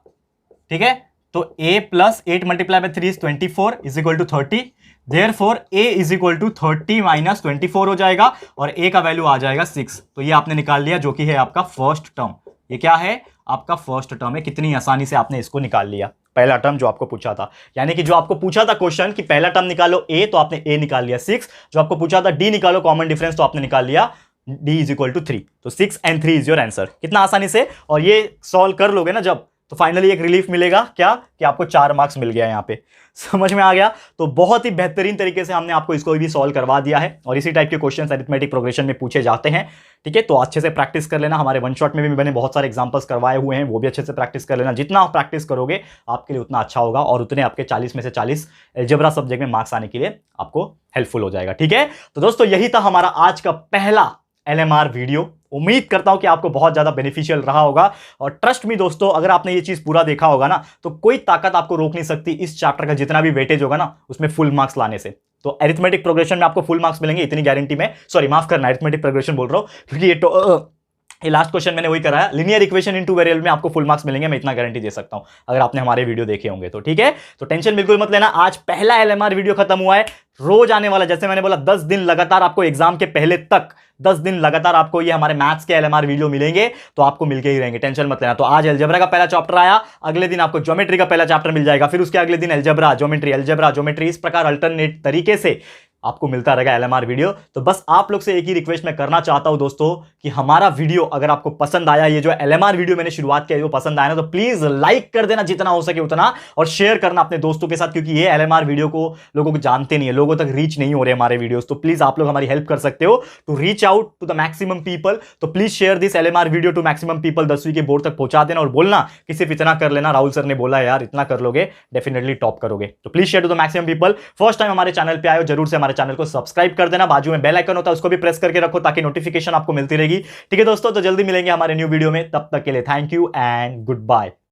ठीक है। तो a plus 8 multiply by 3 is 24 is equal to 30। Therefore a is equal to 30 minus 24 हो जाएगा, और a का वैल्यू आ जाएगा 6। तो ये आपने निकाल लिया, जो कि है आपका फर्स्ट टर्म। ये क्या है? आपका फर्स्ट टर्म है। कितनी आसानी से आपने इसको निकाल लिया, पहला टर्म जो आपको पूछा था। यानी कि जो आपको पूछा था क्वेश्चन कि पहला टर्म निकालो a, तो आपने a निकाल लिया 6। जो आपको पूछा था d निकालो कॉमन डिफरेंस, तो आपने निकाल लिया d इज इक्वल टू 3। तो 6 and 3 इज योर आंसर। कितना आसानी से, और ये सॉल्व कर लोगे ना जब, तो फाइनली एक रिलीफ मिलेगा, क्या कि आपको 4 मार्क्स मिल गया। यहां पे समझ में आ गया? तो बहुत ही बेहतरीन तरीके से हमने आपको इसको भी सॉल्व करवा दिया है, और इसी टाइप के क्वेश्चंस अरिथमेटिक प्रोग्रेशन में पूछे जाते हैं, ठीक है। तो अच्छे से प्रैक्टिस कर लेना। हमारे वन शॉट में भी मैंने बहुत सारे एग्जांपल्स करवाए हुए हैं, वो भी अच्छे से प्रैक्टिस कर लेना। जितना आप प्रैक्टिस करोगे आपके लिए उतना अच्छा होगा, और उतने आपके 40 में से 40 अलजेब्रा सब्जेक्ट में मार्क्स आने के लिए आपको हेल्पफुल हो जाएगा, ठीक है। तो दोस्तों यही था हमारा आज का पहला LMR वीडियो। उम्मीद करता हूं कि आपको बहुत ज्यादा बेनिफिशियल रहा होगा, और ट्रस्ट मी दोस्तों, अगर आपने ये चीज पूरा देखा होगा ना, तो कोई ताकत आपको रोक नहीं सकती इस चैप्टर का जितना भी वेटेज होगा ना, उसमें फुल मार्क्स लाने से। तो अरिथमेटिक प्रोग्रेशन में आपको फुल मार्क्स मिलेंगे, इतनी गारंटी में। सॉरी, माफ करना, अरिथमेटिक प्रोग्रेशन बोल रहा हूं, क्योंकि ये लास्ट क्वेश्चन मैंने वही कराया। लिनियर इक्वेशन इन 2 वेरिएबल में आपको फुल मार्क्स मिलेंगे, मैं इतना गारंटी दे सकता हूं, अगर आपने हमारे वीडियो देखे होंगे तो, ठीक है। तो टेंशन बिल्कुल मत लेना, आज पहला LMR वीडियो खत्म हुआ है। रोज आने वाला, जैसे मैंने बोला, 10 दिन लगातार आपको एग्जाम के पहले तक 10 दिन लगातार आपको ये हमारे मैथ्स के LMR वीडियो मिलेंगे, तो आपको मिलके ही रहेंगे, टेंशन मत लेना। तो आज अलजेब्रा का पहला चैप्टर आया, अगले दिन आपको ज्योमेट्री का पहला चैप्टर मिल जाएगा, फिर उसके अगले दिन अलजेब्रा ज्योमेट्री, अलजेब्रा ज्योमेट्री, इस प्रकार अल्टरनेट तरीके से आपको मिलता रहेगा LMR वीडियो। तो बस आप लोग से एक ही रिक्वेस्ट मैं करना चाहता हूं दोस्तों, कि हमारा वीडियो अगर आपको पसंद आया, ये जो LMR वीडियो मैंने शुरुआत किया है वो पसंद आया ना, तो प्लीज लाइक कर देना जितना हो सके उतना, और शेयर करना अपने दोस्तों के साथ, क्योंकि ये LMR वीडियो को लोगों को जानते नहीं है, लोगों तक रीच नहीं हो रहे हमारे वीडियोस। तो प्लीज आप लोग हमारी हेल्प कर सकते हो to reach out to the maximum people. तो please share this LMR video to maximum people, 10वीं के बोर्ड तक पहुंचा देना, और बोलना कि सिर्फ इतना कर लेना, राहुल सर ने बोला है यार, इतना कर लोगे डेफिनेटली टॉप करोगे। तो please share to the maximum people. First time हमारे चैनल पे आए हो, जरूर से हमारे चैनल को सब्सक्राइब कर देना, बाजू में बेल आइकन होता है उसको भी प्रेस करके रखो, ताकि नोटिफिकेशन आपको मिलती रहेगी, ठीक है दोस्तों। तो जल्दी मिलेंगे हमारे न्यू वीडियो में, तब तक के लिए thank you and good bye.